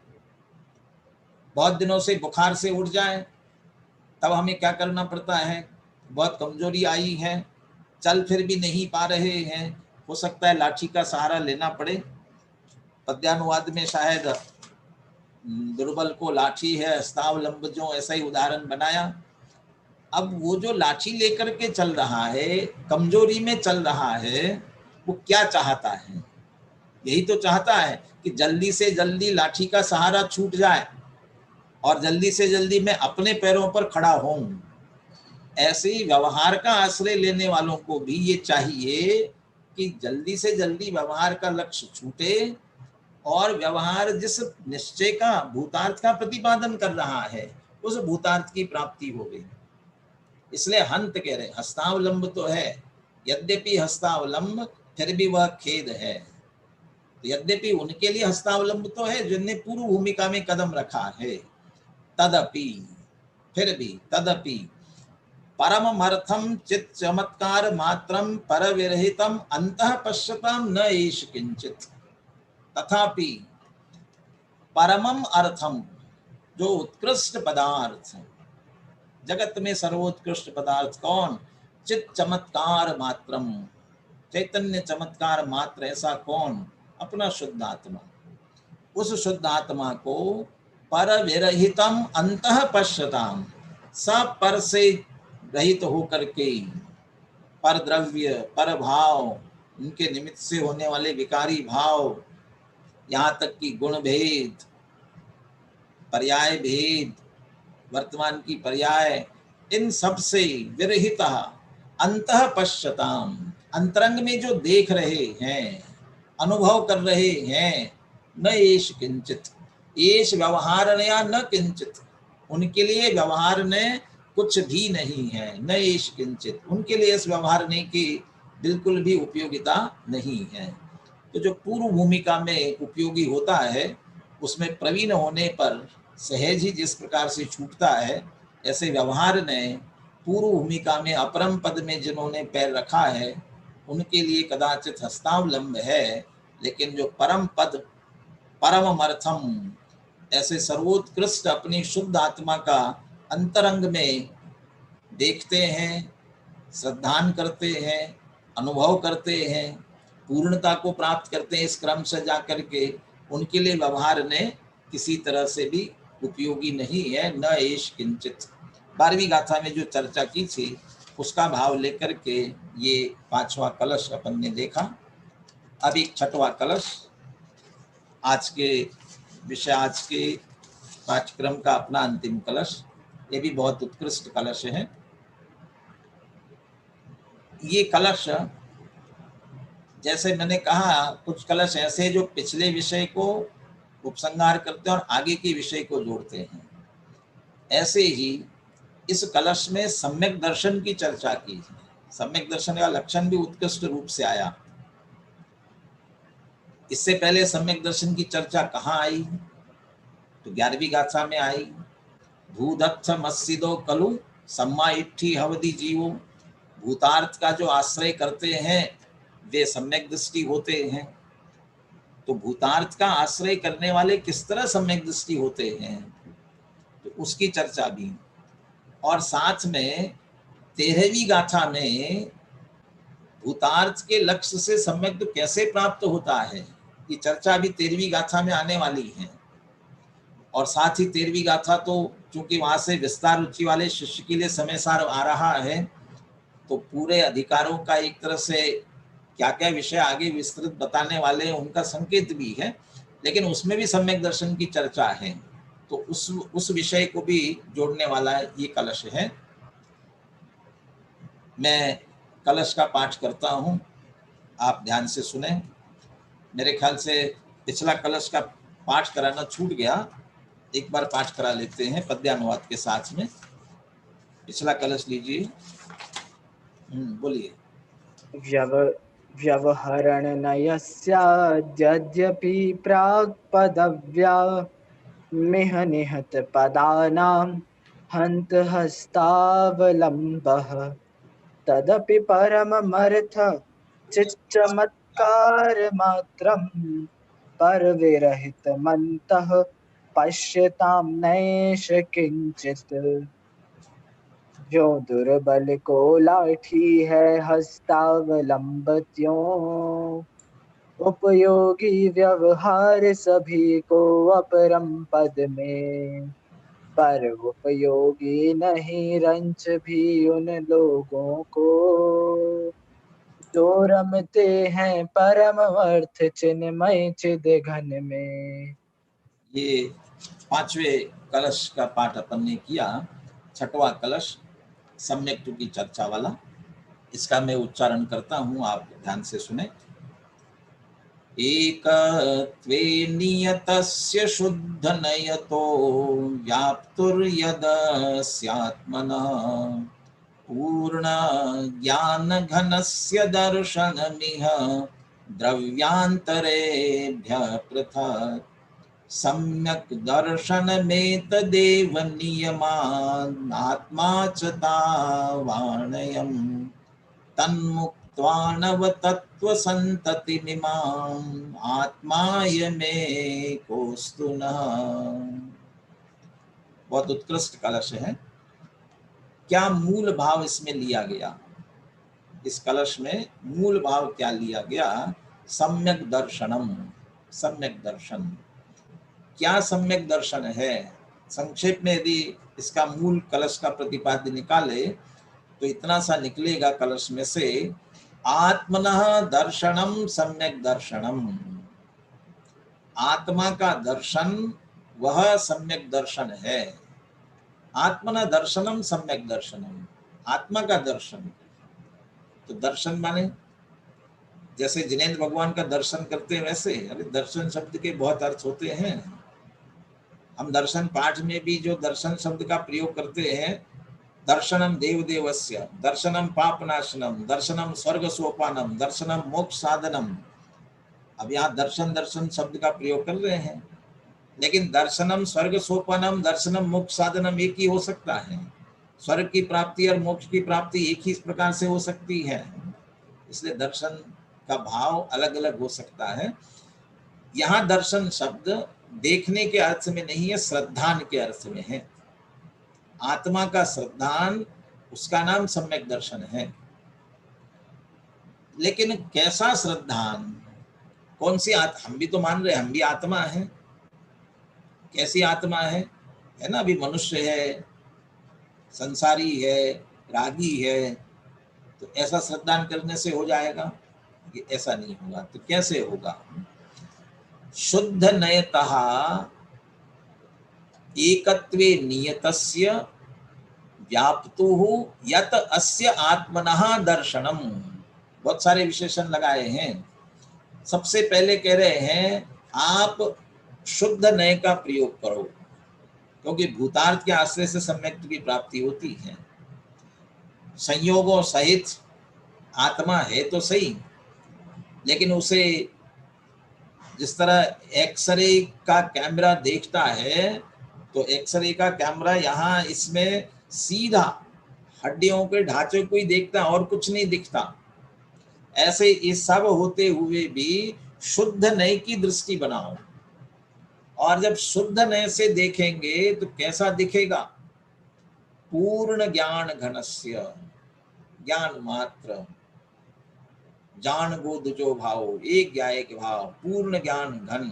S2: बहुत दिनों से बुखार से उठ जाए, तब हमें क्या करना पड़ता है, बहुत कमजोरी आई है, चल फिर भी नहीं पा रहे हैं, हो सकता है लाठी का सहारा लेना पड़े। पद्यानुवाद में शायद दुर्बल को लाठी है हस्तावलंब जो, ऐसा ही उदाहरण बनाया। अब वो जो लाठी लेकर के चल रहा है, कमजोरी में चल रहा है, वो क्या चाहता है? यही तो चाहता है कि जल्दी से जल्दी लाठी का सहारा छूट जाए और जल्दी से जल्दी मैं अपने पैरों पर खड़ा होऊं। ऐसे ही व्यवहार का आश्रय लेने वालों को भी ये चाहिए कि जल्दी से जल्दी व्यवहार का लक्ष्य छूटे और व्यवहार जिस निश्चय का, भूतार्थ का प्रतिपादन कर रहा है, उस भूतार्थ की प्राप्ति हो गई। इसलिए हंत कह रहे, हस्तावलंब तो है, यद्यपि हस्तावलंब, फिर भी वह खेद है। तो यद्यपि उनके लिए हस्तावलंब तो है जिनने पूर्व भूमिका में कदम रखा है, तदपि, फिर भी, तदपि परमर्थम चित चमत्कार मात्रम परविरहितम अंतः पश्यताम न एष किंचित। तथापि परमम अर्थम, जो उत्कृष्ट पदार्थ, जगत में सर्वोत्कृष्ट पदार्थ कौन? चित चमत्कार मात्रम, चैतन्य चमत्कार मात्र ऐसा कौन? अपना शुद्ध आत्मा। उस शुद्ध आत्मा को पर विरहितम अंतः पश्यताम, सब पर से रहित होकर के, पर द्रव्य, पर भाव, उनके निमित्त से होने वाले विकारी भाव, यहाँ तक कि गुण भेद, पर्याय भेद, वर्तमान की पर्याय, इन सब से विरहित अंतः पश्यताम, अंतरंग में जो देख रहे हैं, अनुभव कर रहे हैं, न एष किंचित, एष व्यवहार नया न किंचित, उनके लिए व्यवहार ने कुछ भी नहीं है, न एष किंचित, उनके लिए इस व्यवहार ने की बिल्कुल भी उपयोगिता नहीं है। तो जो पूर्व भूमिका में उपयोगी होता है, उसमें प्रवीण होने पर सहज ही जिस प्रकार से छूटता है, ऐसे व्यवहार ने पूर्व भूमिका में अपरम पद में जिन्होंने पैर रखा है, उनके लिए कदाचित हस्तावलंब है, लेकिन जो परम पद, परमर्थम, ऐसे सर्वोत्कृष्ट अपनी शुद्ध आत्मा का अंतरंग में देखते हैं, श्रद्धान करते हैं, अनुभव करते हैं, पूर्णता को प्राप्त करते हैं इस क्रम से जाकर के, उनके लिए व्यवहार ने किसी तरह से भी उपयोगी नहीं है, न एष किंचित। 12वीं गाथा में जो चर्चा की थी उसका भाव लेकर के ये 5वां कलश अपन ने देखा। अब एक 6वां कलश, आज के विषय, आज के पाठ्यक्रम का अपना अंतिम कलश, ये भी बहुत उत्कृष्ट कलश है। ये कलश, जैसे मैंने कहा, कुछ कलश ऐसे जो पिछले विषय को उपसंहार करते हैं और आगे के विषय को जोड़ते हैं, ऐसे ही इस कलश में सम्यक दर्शन की चर्चा की है। सम्यक दर्शन का लक्षण भी उत्कृष्ट रूप से आया। इससे पहले सम्यक दर्शन की चर्चा कहाँ आई? तो 11वीं गाथा में आई। भूदत्थ मस्सिदो कलु सम्मा इट्ठी हवदि जीवो। भूतार्थ का जो आश्रय करते हैं वे सम्यक दृष्टि होते हैं। तो भूतार्थ का आश्रय करने वाले किस तरह सम्यक दृष्टि होते हैं, तो उसकी चर्चा भी। और साथ में 13वीं गाथा में भूतार्थ के लक्ष्य से सम्यक कैसे प्राप्त होता है, ये चर्चा भी 13वीं गाथा में आने वाली है। और साथ ही 13वीं गाथा तो चूंकि वहां से विस्तार रुचि वाले शिष्य के लिए समय सार आ रहा है, तो पूरे अधिकारों का एक तरह से क्या क्या विषय आगे विस्तृत बताने वाले हैं उनका संकेत भी है, लेकिन उसमें भी सम्यक दर्शन की चर्चा है। तो उस विषय को भी जोड़ने वाला ये कलश है। मैं कलश का पाठ करता हूँ, आप ध्यान से सुने। मेरे ख्याल से पिछला कलश का पाठ कराना छूट गया, एक बार पाठ करा लेते हैं पद्यानुवाद के साथ में। पिछला कलश लीजिए। बोलिए।
S3: व्यवहरणनयस्याद्यपि प्राक्पदव्या मिह निहत पदानां हन्त हस्तावलम्बः तदपि परममर्थ चिच्चमत्कारमात्रं परविरहितमन्तः पश्यतां नैष किंचित्। जो दुर्बल को लाठी है हस्तावलंब त्यों, उपयोगी व्यवहार सभी को अपरम पद में, पर उपयोगी नहीं रंच भी उन लोगों को जो रमते हैं परम अर्थ चिन्मय चिद घन में।
S2: ये 5वें कलश का पाठ अपन ने किया। 6वां कलश सम्यक की चर्चा वाला, इसका मैं उच्चारण करता हूँ, आप ध्यान से सुने। एकत्वे नियतस्य शुद्ध नयतो व्याप्तुर्यदस्यात्मनः पूर्ण ज्ञान घनस्य दर्शनमिह द्रव्यांतरेभ्यः पृथक् सम्यक् दर्शनमेतदेव नियमानात्मा च तावाणयम् तन्मुक्त्वानवतत्त्वसन्ततिमिमाम् आत्मायमेकोऽस्तु नः। बहुत उत्कृष्ट कलश है। क्या मूल भाव इसमें लिया गया? इस कलश में मूल भाव क्या लिया गया? सम्यक दर्शनम। सम्यक दर्शन क्या सम्यक दर्शन है? संक्षेप में यदि इसका मूल कलश का प्रतिपाद्य निकाले तो इतना सा निकलेगा कलश में से, आत्मनः दर्शनम सम्यक दर्शनम। आत्मा का दर्शन वह सम्यक दर्शन है। आत्मना दर्शनम सम्यक दर्शनम, आत्मा का दर्शन। तो दर्शन माने जैसे जिनेंद्र भगवान का दर्शन करते हैं वैसे, अरे दर्शन शब्द के बहुत अर्थ होते हैं। हम दर्शन पाठ में भी जो दर्शन शब्द का प्रयोग करते हैं, दर्शनम देवदेवस्य, दर्शनम पापनाशनम, दर्शनम स्वर्ग सोपानम, दर्शनम मोक्ष साधनम। अब यहाँ दर्शन दर्शन शब्द का प्रयोग कर रहे हैं, लेकिन दर्शनम स्वर्ग सोपानम, दर्शनम मोक्ष साधनम एक ही हो सकता है। स्वर्ग की प्राप्ति और मोक्ष की प्राप्ति एक ही इस प्रकार से हो सकती है, इसलिए दर्शन का भाव अलग अलग हो सकता है। यहाँ दर्शन शब्द देखने के अर्थ में नहीं है, श्रद्धान के अर्थ में है। आत्मा का श्रद्धान, उसका नाम सम्यक दर्शन है। लेकिन कैसा श्रद्धान, कौन सी हम भी तो मान रहे हम भी आत्मा है। कैसी आत्मा है ना? अभी मनुष्य है, संसारी है, रागी है, तो ऐसा श्रद्धान करने से हो जाएगा? ये ऐसा नहीं होगा। तो कैसे होगा? शुद्ध नयतः एकत्वे नियतस्य व्याप्तुः यत अस्य आत्मनः दर्शनम। बहुत सारे विशेषण लगाए हैं। सबसे पहले कह रहे हैं आप शुद्ध नय का प्रयोग करो, क्योंकि भूतार्थ के आश्रय से सम्यक की प्राप्ति होती है। संयोगों सहित आत्मा है तो सही, लेकिन उसे जिस तरह एक्सरे का कैमरा देखता है, तो एक्सरे का कैमरा यहाँ इसमें सीधा हड्डियों के ढांचे को ही देखता, और कुछ नहीं दिखता। ऐसे ये सब होते हुए भी शुद्ध नय की दृष्टि बनाओ, और जब शुद्ध नय से देखेंगे तो कैसा दिखेगा? पूर्ण ज्ञान घनस्य, ज्ञान मात्र, जान बोध जो भाव, एक ज्ञायक भाव, पूर्ण ज्ञान घन,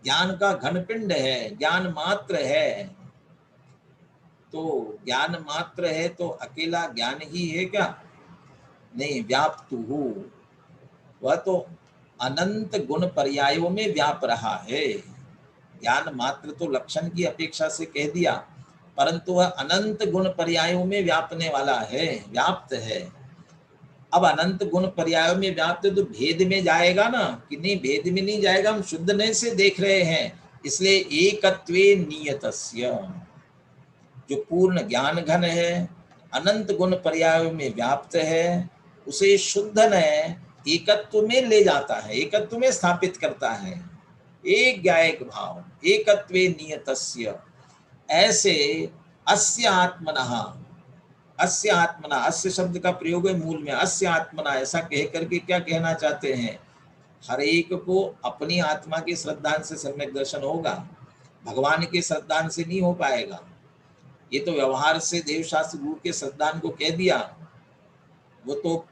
S2: ज्ञान का घन पिंड है, ज्ञान मात्र है। तो ज्ञान मात्र है तो अकेला ज्ञान ही है क्या? नहीं, व्याप्त हो, वह तो अनंत गुण पर्यायों में व्याप रहा है। ज्ञान मात्र तो लक्षण की अपेक्षा से कह दिया, परंतु वह अनंत गुण पर्यायों में व्यापने वाला है, व्याप्त है। अब अनंत गुण पर्यायों में व्याप्त तो भेद में जाएगा ना? कि नहीं, भेद में नहीं जाएगा, हम शुद्ध नय से देख रहे हैं, इसलिए एकत्वे नियतस्य, जो पूर्ण ज्ञान घन है, अनंत गुण पर्यायों में व्याप्त है, उसे शुद्ध नय एकत्व में ले जाता है, एकत्व में स्थापित करता है। एक ज्ञायक भाव, एकत्वे नियतस्य। ऐसे अस्य आत्मनः, अस्य आत्मना, अस्य शब्द का प्रयोग है मूल में, अस्य आत्मना, ऐसा कह करके क्या कहना चाहते हैं? हर एक को अपनी आत्मा के श्रद्धान से सम्यक दर्शन होगा, भगवान के श्रद्धान से नहीं हो पाएगा। ये तो व्यवहार से देवशास्त्र गुरु के श्रद्धान को कह दिया, वो तो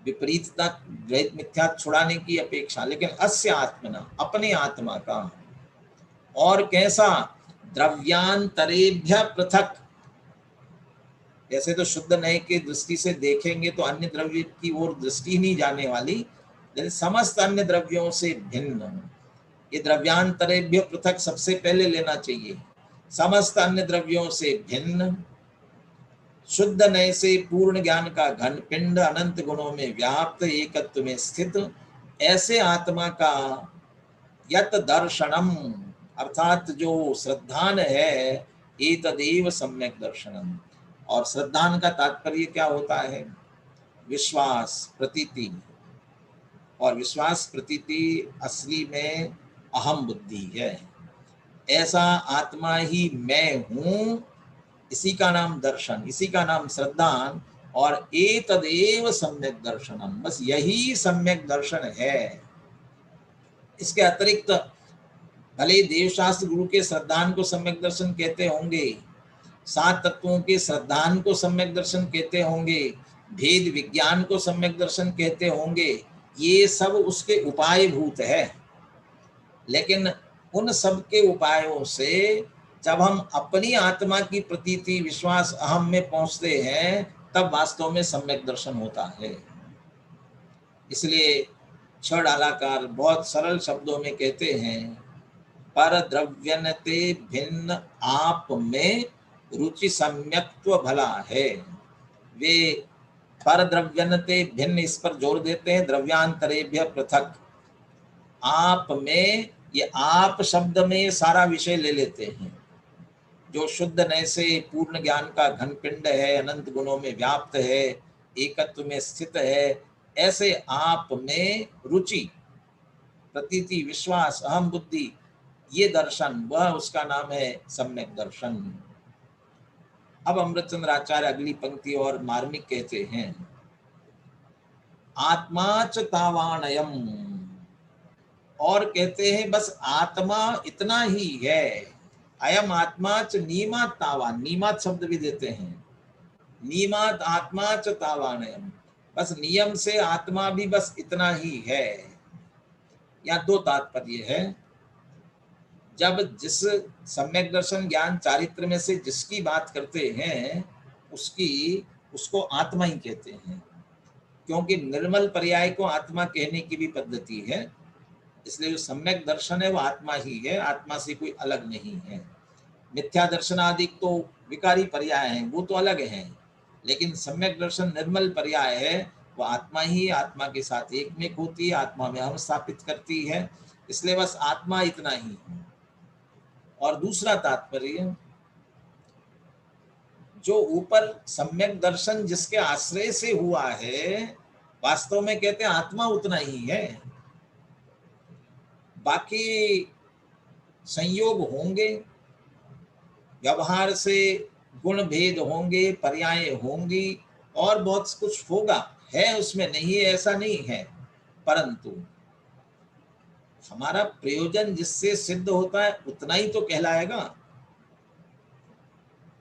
S2: विपरीतता द्वैत मिथ्या छुड़ाने की अपेक्षा, लेकिन अस्य आत्मना, अपने आत्मा का। और कैसा? द्रव्यांतरेभ्य पृथक। जैसे तो शुद्ध नय की दृष्टि से देखेंगे तो अन्य द्रव्य की ओर दृष्टि नहीं जाने वाली, लेकिन समस्त अन्य द्रव्यों से भिन्न। ये द्रव्यांतरेभ्य पृथक सबसे पहले लेना चाहिए। समस्त अन्य द्रव्यों से भिन्न, शुद्ध नय से पूर्ण ज्ञान का घन पिंड, अनंत गुणों में व्याप्त, एकत्व में स्थित, ऐसे आत्मा का यत दर्शनम, अर्थात जो श्रद्धान है, एतदेव सम्यक दर्शनम। और श्रद्धान का तात्पर्य क्या होता है? विश्वास, प्रतीति। और विश्वास प्रतीति असली में अहम बुद्धि है। ऐसा आत्मा ही मैं हूं, इसी का नाम दर्शन, इसी का नाम श्रद्धान। और एतदेव सम्यक दर्शनम, बस यही सम्यक दर्शन है। इसके अतिरिक्त भले देवशास्त्र गुरु के श्रद्धान को सम्यक दर्शन कहते होंगे, 7 तत्वों के श्रद्धान को सम्यक दर्शन कहते होंगे, भेद विज्ञान को सम्यक दर्शन कहते होंगे, ये सब उसके उपाय भूत है। लेकिन उन सब के उपायों से जब हम अपनी आत्मा की प्रतीति, विश्वास, अहम में पहुंचते हैं, तब वास्तव में सम्यक दर्शन होता है। इसलिए छड़ालाकार बहुत सरल शब्दों में कहते हैं, पर द्रव्यनते भिन्न आप में रुचि सम्यक्त्व भला है। वे पर द्रव्यनते भिन्न, इस पर जोर देते हैं, द्रव्यांतरेभ्य पृथक। आप में, ये आप शब्द में सारा विषय ले लेते हैं। जो शुद्ध नय से पूर्ण ज्ञान का घन पिंड है, अनंत गुणों में व्याप्त है, एकत्व में स्थित है, ऐसे आप में रुचि, प्रतीति, विश्वास, अहम बुद्धि, ये दर्शन, वह उसका नाम है सम्यक दर्शन। अब अमृतचंद्र आचार्य अगली पंक्ति और मार्मिक कहते हैं, आत्मा च तावानयम, और कहते हैं बस आत्मा इतना ही है। अयम आत्मा च नीमात तावान, नीमात शब्द भी देते हैं, नीमात आत्मा च तावानयम, बस नियम से आत्मा भी बस इतना ही है। या 2 तात्पर्य है। जब जिस सम्यक दर्शन ज्ञान चारित्र में से जिसकी बात करते हैं, उसको आत्मा ही कहते हैं, क्योंकि निर्मल पर्याय को आत्मा कहने की भी पद्धति है। इसलिए जो सम्यक दर्शन है वो आत्मा ही है, आत्मा से कोई अलग नहीं है। मिथ्या दर्शन आदि तो विकारी पर्याय हैं, वो तो अलग हैं, लेकिन सम्यक दर्शन निर्मल पर्याय है, वो आत्मा ही आत्मा के साथ एकमेक होती है, आत्मा में हम स्थापित करती है। इसलिए बस आत्मा इतना ही है। और दूसरा तात्पर्य, जो ऊपर सम्यक दर्शन जिसके आश्रय से हुआ है, वास्तव में कहते हैं आत्मा उतना ही है। बाकी संयोग होंगे, व्यवहार से गुण भेद होंगे, पर्याय होंगी और बहुत कुछ होगा, है उसमें नहीं है ऐसा नहीं है, परंतु हमारा प्रयोजन जिससे सिद्ध होता है उतना ही तो कहलाएगा।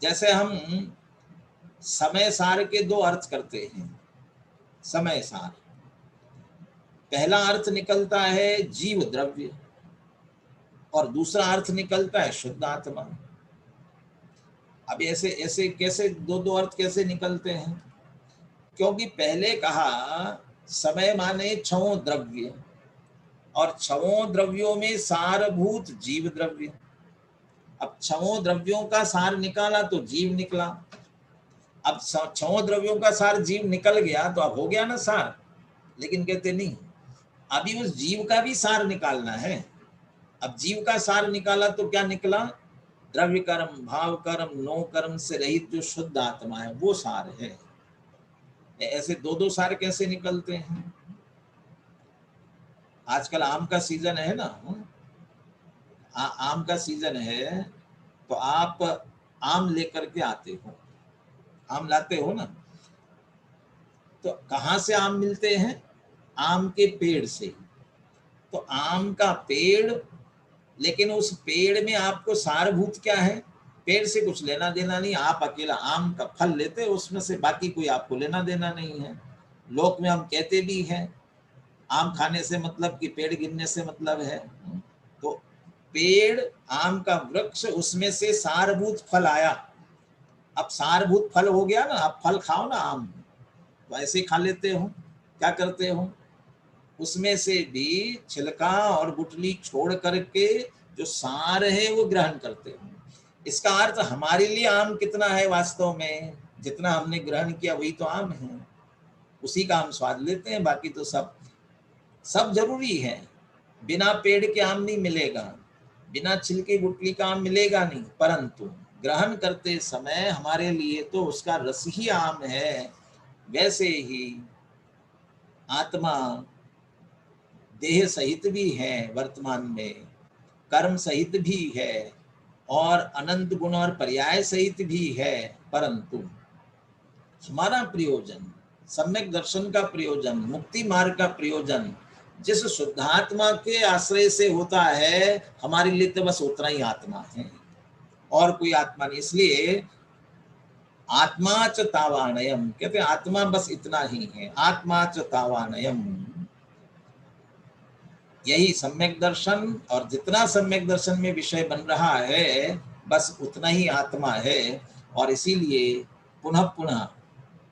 S2: जैसे हम समय सार के दो अर्थ करते हैं। समय सार, पहला अर्थ निकलता है जीव द्रव्य और दूसरा अर्थ निकलता है शुद्ध आत्मा। अब ऐसे ऐसे कैसे दो दो अर्थ कैसे निकलते हैं? क्योंकि पहले कहा समय माने छहों द्रव्य, और छहों द्रव्यों में सारभूत जीव द्रव्य। अब छहों द्रव्यों का सार निकाला तो जीव निकला। अब छहों द्रव्यों का सार जीव निकल गया तो अब हो गया ना सार। लेकिन कहते नहीं, अभी उस जीव का भी सार निकालना है। अब जीव का सार निकाला तो क्या निकला? द्रव्य कर्म, भाव कर्म, नो कर्म से रहित जो शुद्ध आत्मा है वो सार है। ऐसे दो दो सार कैसे निकलते हैं? आजकल आम का सीजन है ना, आम का सीजन है तो आप आम लेकर के आते हो, आम लाते हो ना, तो कहाँ से आम मिलते हैं? आम के पेड़ से। तो आम का पेड़, लेकिन उस पेड़ में आपको सारभूत क्या है? पेड़ से कुछ लेना देना नहीं, आप अकेला आम का फल लेते हो उसमें से, बाकी कोई आपको लेना देना नहीं है। लोक में हम कहते भी हैं आम खाने से मतलब कि पेड़ गिरने से मतलब है। तो पेड़, आम का वृक्ष, उसमें से सारभूत फल आया। अब सारभूत फल हो गया ना, आप फल खाओ ना आम, तो ऐसे खा लेते हो। क्या करते हो? उसमें से भी छिलका और गुठली छोड़ करके जो सार है वो ग्रहण करते हो। इसका अर्थ हमारे लिए आम कितना है? वास्तव में जितना हमने ग्रहण किया वही तो आम है, उसी का हम स्वाद लेते हैं। बाकी तो सब जरूरी है। बिना पेड़ के आम नहीं मिलेगा, बिना छिलके गुठली का आम मिलेगा नहीं, परंतु ग्रहण करते समय हमारे लिए तो उसका रस ही आम है। वैसे ही आत्मा देह सहित भी है वर्तमान में, कर्म सहित भी है और अनंत गुण और पर्याय सहित भी है, परंतु हमारा प्रयोजन, सम्यक दर्शन का प्रयोजन, मुक्ति मार्ग का प्रयोजन जिस शुद्धात्मा के आश्रय से होता है, हमारे लिए तो बस उतना ही आत्मा है और कोई आत्मा नहीं। इसलिए आत्मा च तावानयम, कहते आत्मा बस इतना ही है। आत्मा च तावानयम, यही सम्यक दर्शन, और जितना सम्यक दर्शन में विषय बन रहा है बस उतना ही आत्मा है। और इसीलिए पुनः पुनः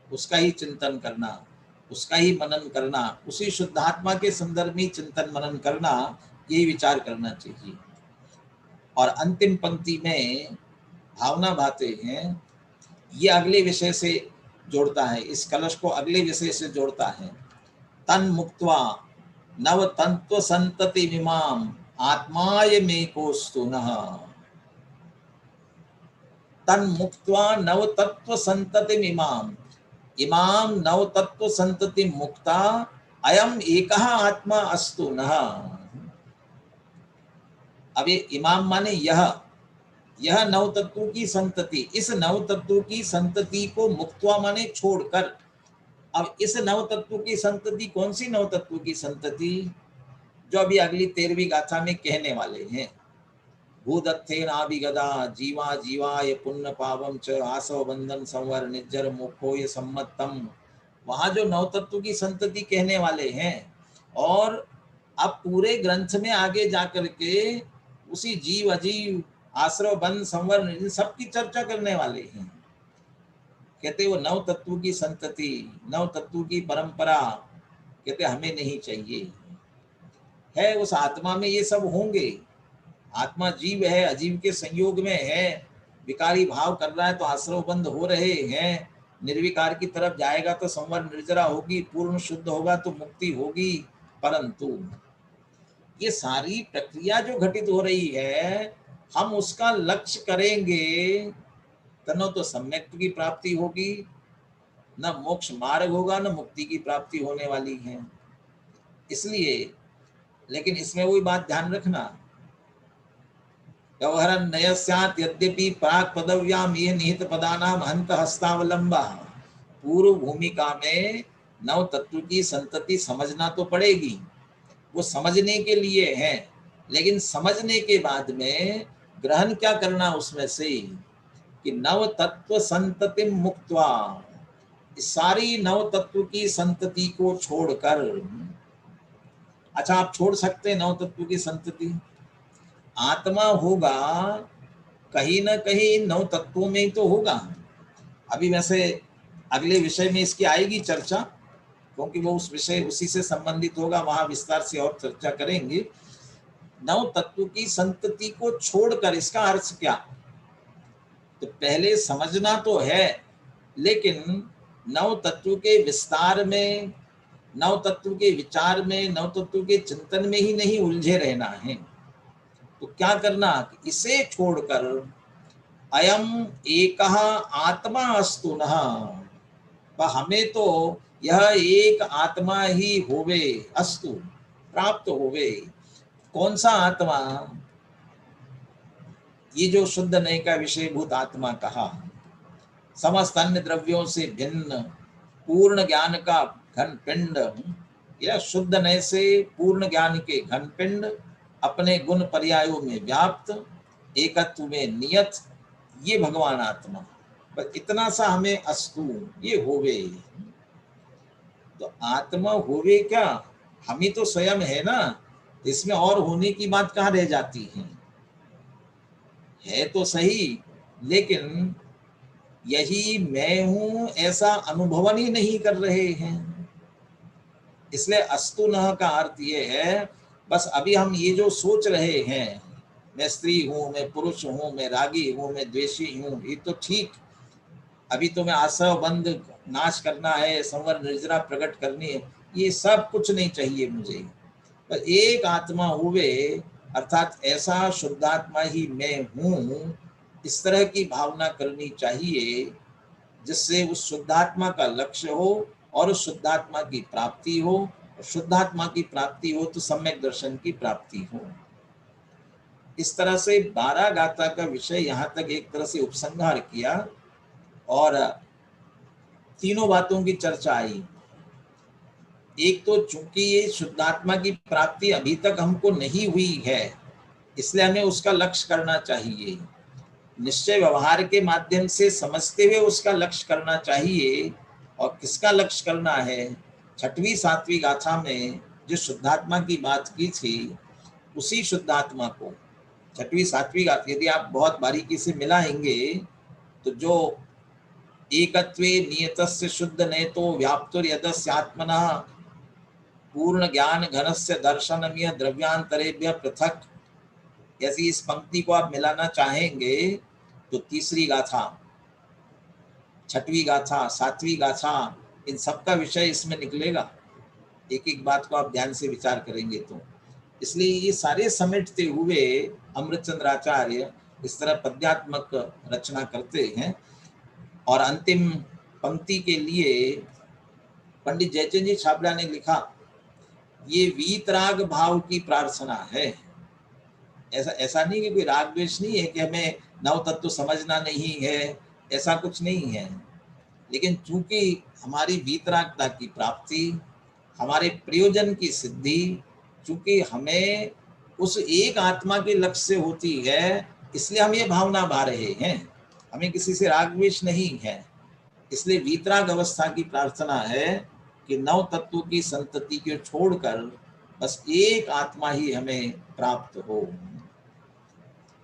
S2: उसका ही चिंतन करना, उसका ही मनन करना, उसी शुद्धात्मा के संदर्भ में चिंतन मनन करना, यही विचार करना चाहिए। और अंतिम पंक्ति में भावना भाते हैं, ये अगले विषय से जोड़ता है, इस कलश को अगले विषय से जोड़ता है। तन मुक्त्वा नव तत्व संतति विमाम आत्माय मेकोस्तु नः। तन मुक्त्वा नव तत्व संतति इमाम, इमाम नव तत्व संतति मुक्ता अयम एकः आत्मा अस्तु नः। अब ये इमाम माने यह नव तत्वों की संतति, इस नव तत्वों की संतति को मुक्त्वा माने छोड़कर। अब इस नव तत्व की संतति कौन सी नव तत्व की संतति? जो अभी अगली 13वीं गाथा में कहने वाले हैं। भूदत्थे नाभिगदा जीवा जीवाय पुण्य पावम च आसव बंधन संवर निज्जर मोक्षोय सम्मतम, वहां जो नव तत्व की संतति कहने वाले हैं। और अब पूरे ग्रंथ में आगे जाकर के उसी जीव अजीव, आश्रव बंध संवर, इन सबकी चर्चा करने वाले हैं। कहते वो नव तत्व की संतति, नव तत्व की परंपरा, कहते हमें नहीं चाहिए। है उस आत्मा में ये सब होंगे। आत्मा जीव है, अजीव के संयोग में है, विकारी भाव कर रहा है तो आश्रव बंद हो रहे हैं, निर्विकार की तरफ जाएगा तो संवर निर्जरा होगी, पूर्ण शुद्ध होगा तो मुक्ति होगी। परंतु ये सारी प्रक्रिया जो घटित हो रही है, हम उसका लक्ष्य करेंगे तनो तो सम्यक की प्राप्ति होगी, न मोक्ष मार्ग होगा, न मुक्ति की प्राप्ति होने वाली है। इसलिए लेकिन इसमें वही बात ध्यान रखना, व्यवहारन नय स्यात् यद्यपि प्राक पदव्याम ये निहित पदानाम हंत हस्तावलंबा। पूर्व भूमिका में नव तत्व की संतति समझना तो पड़ेगी, वो समझने के लिए है, लेकिन समझने के बाद में ग्रहण क्या करना उसमें से कि नव तत्व संतति मुक्त्वा, सारी नव तत्व की संतति को छोड़कर। अच्छा, आप छोड़ सकते हैं नव तत्व की संतति? आत्मा होगा कहीं ना कहीं नव तत्वों में ही तो होगा। अभी वैसे अगले विषय में इसकी आएगी चर्चा, क्योंकि वो उस विषय उसी से संबंधित होगा, वहां विस्तार से और चर्चा करेंगे। नव तत्व की संतति को छोड़कर इसका अर्थ क्या? तो पहले समझना तो है, लेकिन नव तत्व के विस्तार में, नव तत्व के विचार में, नव तत्व के चिंतन में ही नहीं उलझे रहना है। तो क्या करना, इसे छोड़कर अयम एकः आत्मा अस्तु नः, हमें तो यह एक आत्मा ही होवे, अस्तु प्राप्त होवे। कौन सा आत्मा? ये जो शुद्ध नय का विषयभूत आत्मा कहा, समस्त अन्य द्रव्यों से भिन्न पूर्ण ज्ञान का घन पिंड, यह शुद्ध नय से पूर्ण ज्ञान के घन पिंड, अपने गुण पर्यायों में व्याप्त, एकत्व में नियत, ये भगवान आत्मा। बस इतना सा हमें अस्तु, ये होवे। तो आत्मा होवे क्या? हम ही तो स्वयं है ना, इसमें और होने की बात कहाँ रह जाती है तो सही, लेकिन यही मैं हूं ऐसा अनुभवन ही नहीं कर रहे हैं। इसलिए अस्तु नः का अर्थ ये है, बस अभी हम ये जो सोच रहे हैं, मैं स्त्री हूं, मैं पुरुष हूं, मैं रागी हूं, मैं द्वेषी हूं, ये तो ठीक, अभी तो मैं आसव बंद नाश करना है, संवर निर्जरा प्रकट करनी है, ये सब कुछ नहीं चाहिए मुझे। पर एक आत्मा हुए, अर्थात ऐसा शुद्धात्मा ही मैं हूं, इस तरह की भावना करनी चाहिए, जिससे उस शुद्धात्मा का लक्ष्य हो और उस शुद्धात्मा की प्राप्ति हो, और शुद्धात्मा की प्राप्ति हो तो सम्यक दर्शन की प्राप्ति हो। इस तरह से 12 गाथा का विषय यहाँ तक एक तरह से उपसंहार किया, और तीनों बातों की चर्चा आई। एक तो चूंकि ये शुद्धात्मा की प्राप्ति अभी तक हमको नहीं हुई है, इसलिए हमें उसका लक्ष्य करना चाहिए, निश्चय व्यवहार के माध्यम से समझते हुए उसका लक्ष्य करना चाहिए। और किसका लक्ष्य करना है? 6वीं 7वीं गाथा में जो शुद्धात्मा की बात की थी, उसी शुद्धात्मा को 6वीं 7वीं गाथा यदि आप बहुत बारीकी से मिलाएंगे तो जो एकत्वे नियतस्य शुद्ध नेतो व्याप्तुर यदस्य आत्मनः पूर्ण ज्ञान घनस्य दर्शनमीय द्रव्यांतरेभ्य पृथक, ऐसी इस पंक्ति को आप मिलाना चाहेंगे तो तीसरी गाथा, 6वीं गाथा, 7वीं गाथा, इन सब का विषय इसमें निकलेगा। एक एक बात को आप ध्यान से विचार करेंगे तो, इसलिए ये सारे समेटते हुए अमृतचंद्र आचार्य इस तरह पद्यात्मक रचना करते हैं। और अंतिम पंक्ति के लिए पंडित जयचंद जी छाबड़ा ने लिखा, ये वीतराग भाव की प्रार्थना है। ऐसा नहीं कि कोई राग द्वेष नहीं है कि हमें नव तत्व समझना नहीं है, ऐसा कुछ नहीं है, लेकिन चूंकि हमारी वीतरागता की प्राप्ति, हमारे प्रयोजन की सिद्धि, चूंकि हमें उस एक आत्मा के लक्ष्य से होती है, इसलिए हम ये भावना भा रहे हैं, हमें किसी से राग द्वेष नहीं है। इसलिए वीतराग अवस्था की प्रार्थना है कि नव तत्व की संतति को छोड़कर बस एक आत्मा ही हमें प्राप्त हो।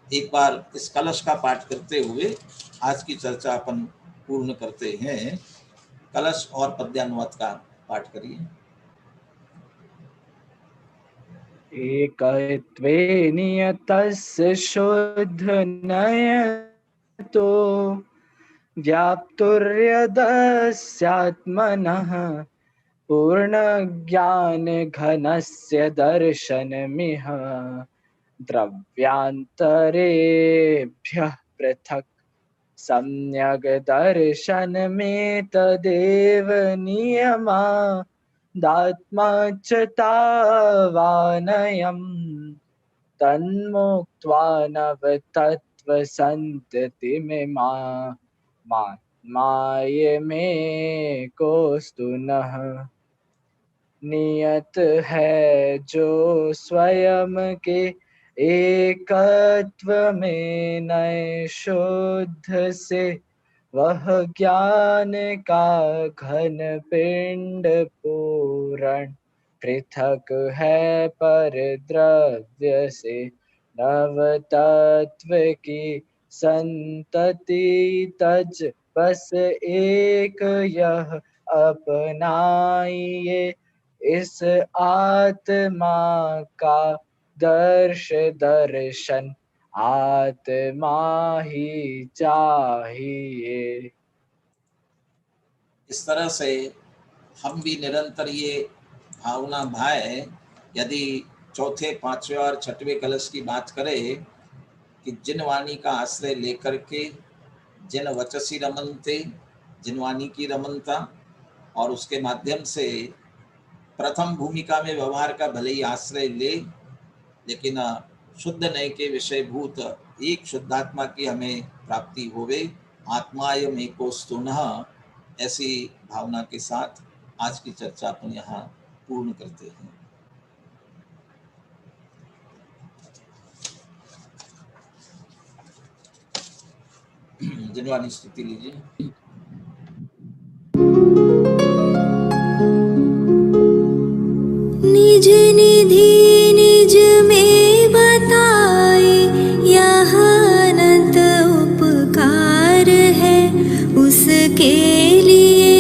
S2: एक बार इस कलश का पाठ करते हुए आज की चर्चा अपन पूर्ण करते हैं। कलश और पद्यानुवाद का पाठ करिए।
S3: एकत्वे नियतस्य शुद्ध नयतो व्याप्तुर्यदस्यात्मनः पूर्ण ज्ञान घनस्य दर्शनमिह द्रव्यांतरेभ्यः पृथक् सम्यग् दर्शन में तदेव नियमा दात्मा च तावानयम् तन्मुक्त्वा नवतत्त्वसन्ततिमिमा माये कोस्तु नः नियत है जो स्वयं के एकत्व में नए शुद्ध से वह ज्ञान का घन पिंड पूर्ण पृथक है पर द्रव्य से नव तत्व की संतति तज बस एक यह अपनाइए इस आत्मा का दर्शन आत्मा ही चाहिए।
S2: इस तरह से हम भी निरंतर ये भावना भाए, यदि चौथे, पांचवें और छठवें कलश की बात करें कि जिन वाणी का आश्रय लेकर के जिन वचसी रमनते, जिन वाणी की रमनता और उसके माध्यम से प्रथम भूमिका में व्यवहार का भले ही आश्रय ले, लेकिन शुद्ध नय के विषयभूत एक शुद्धात्मा की हमें प्राप्ति होवे। आत्मायम एकोस्तु नः, ऐसी भावना के साथ आज की चर्चा अपन यहाँ पूर्ण करते हैं। जिनवानी स्तुति लीजिए।
S1: निज निधि निज में बताए यह अनंत उपकार है उसके लिए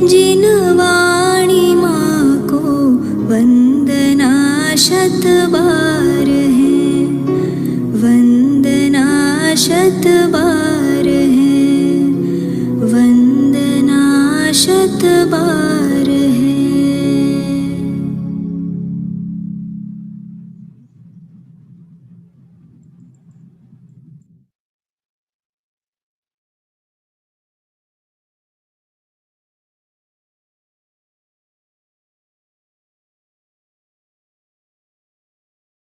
S1: जिन वाणी माँ को वंदना शत बार है, वंदना शत बार है, वंदना शत बार।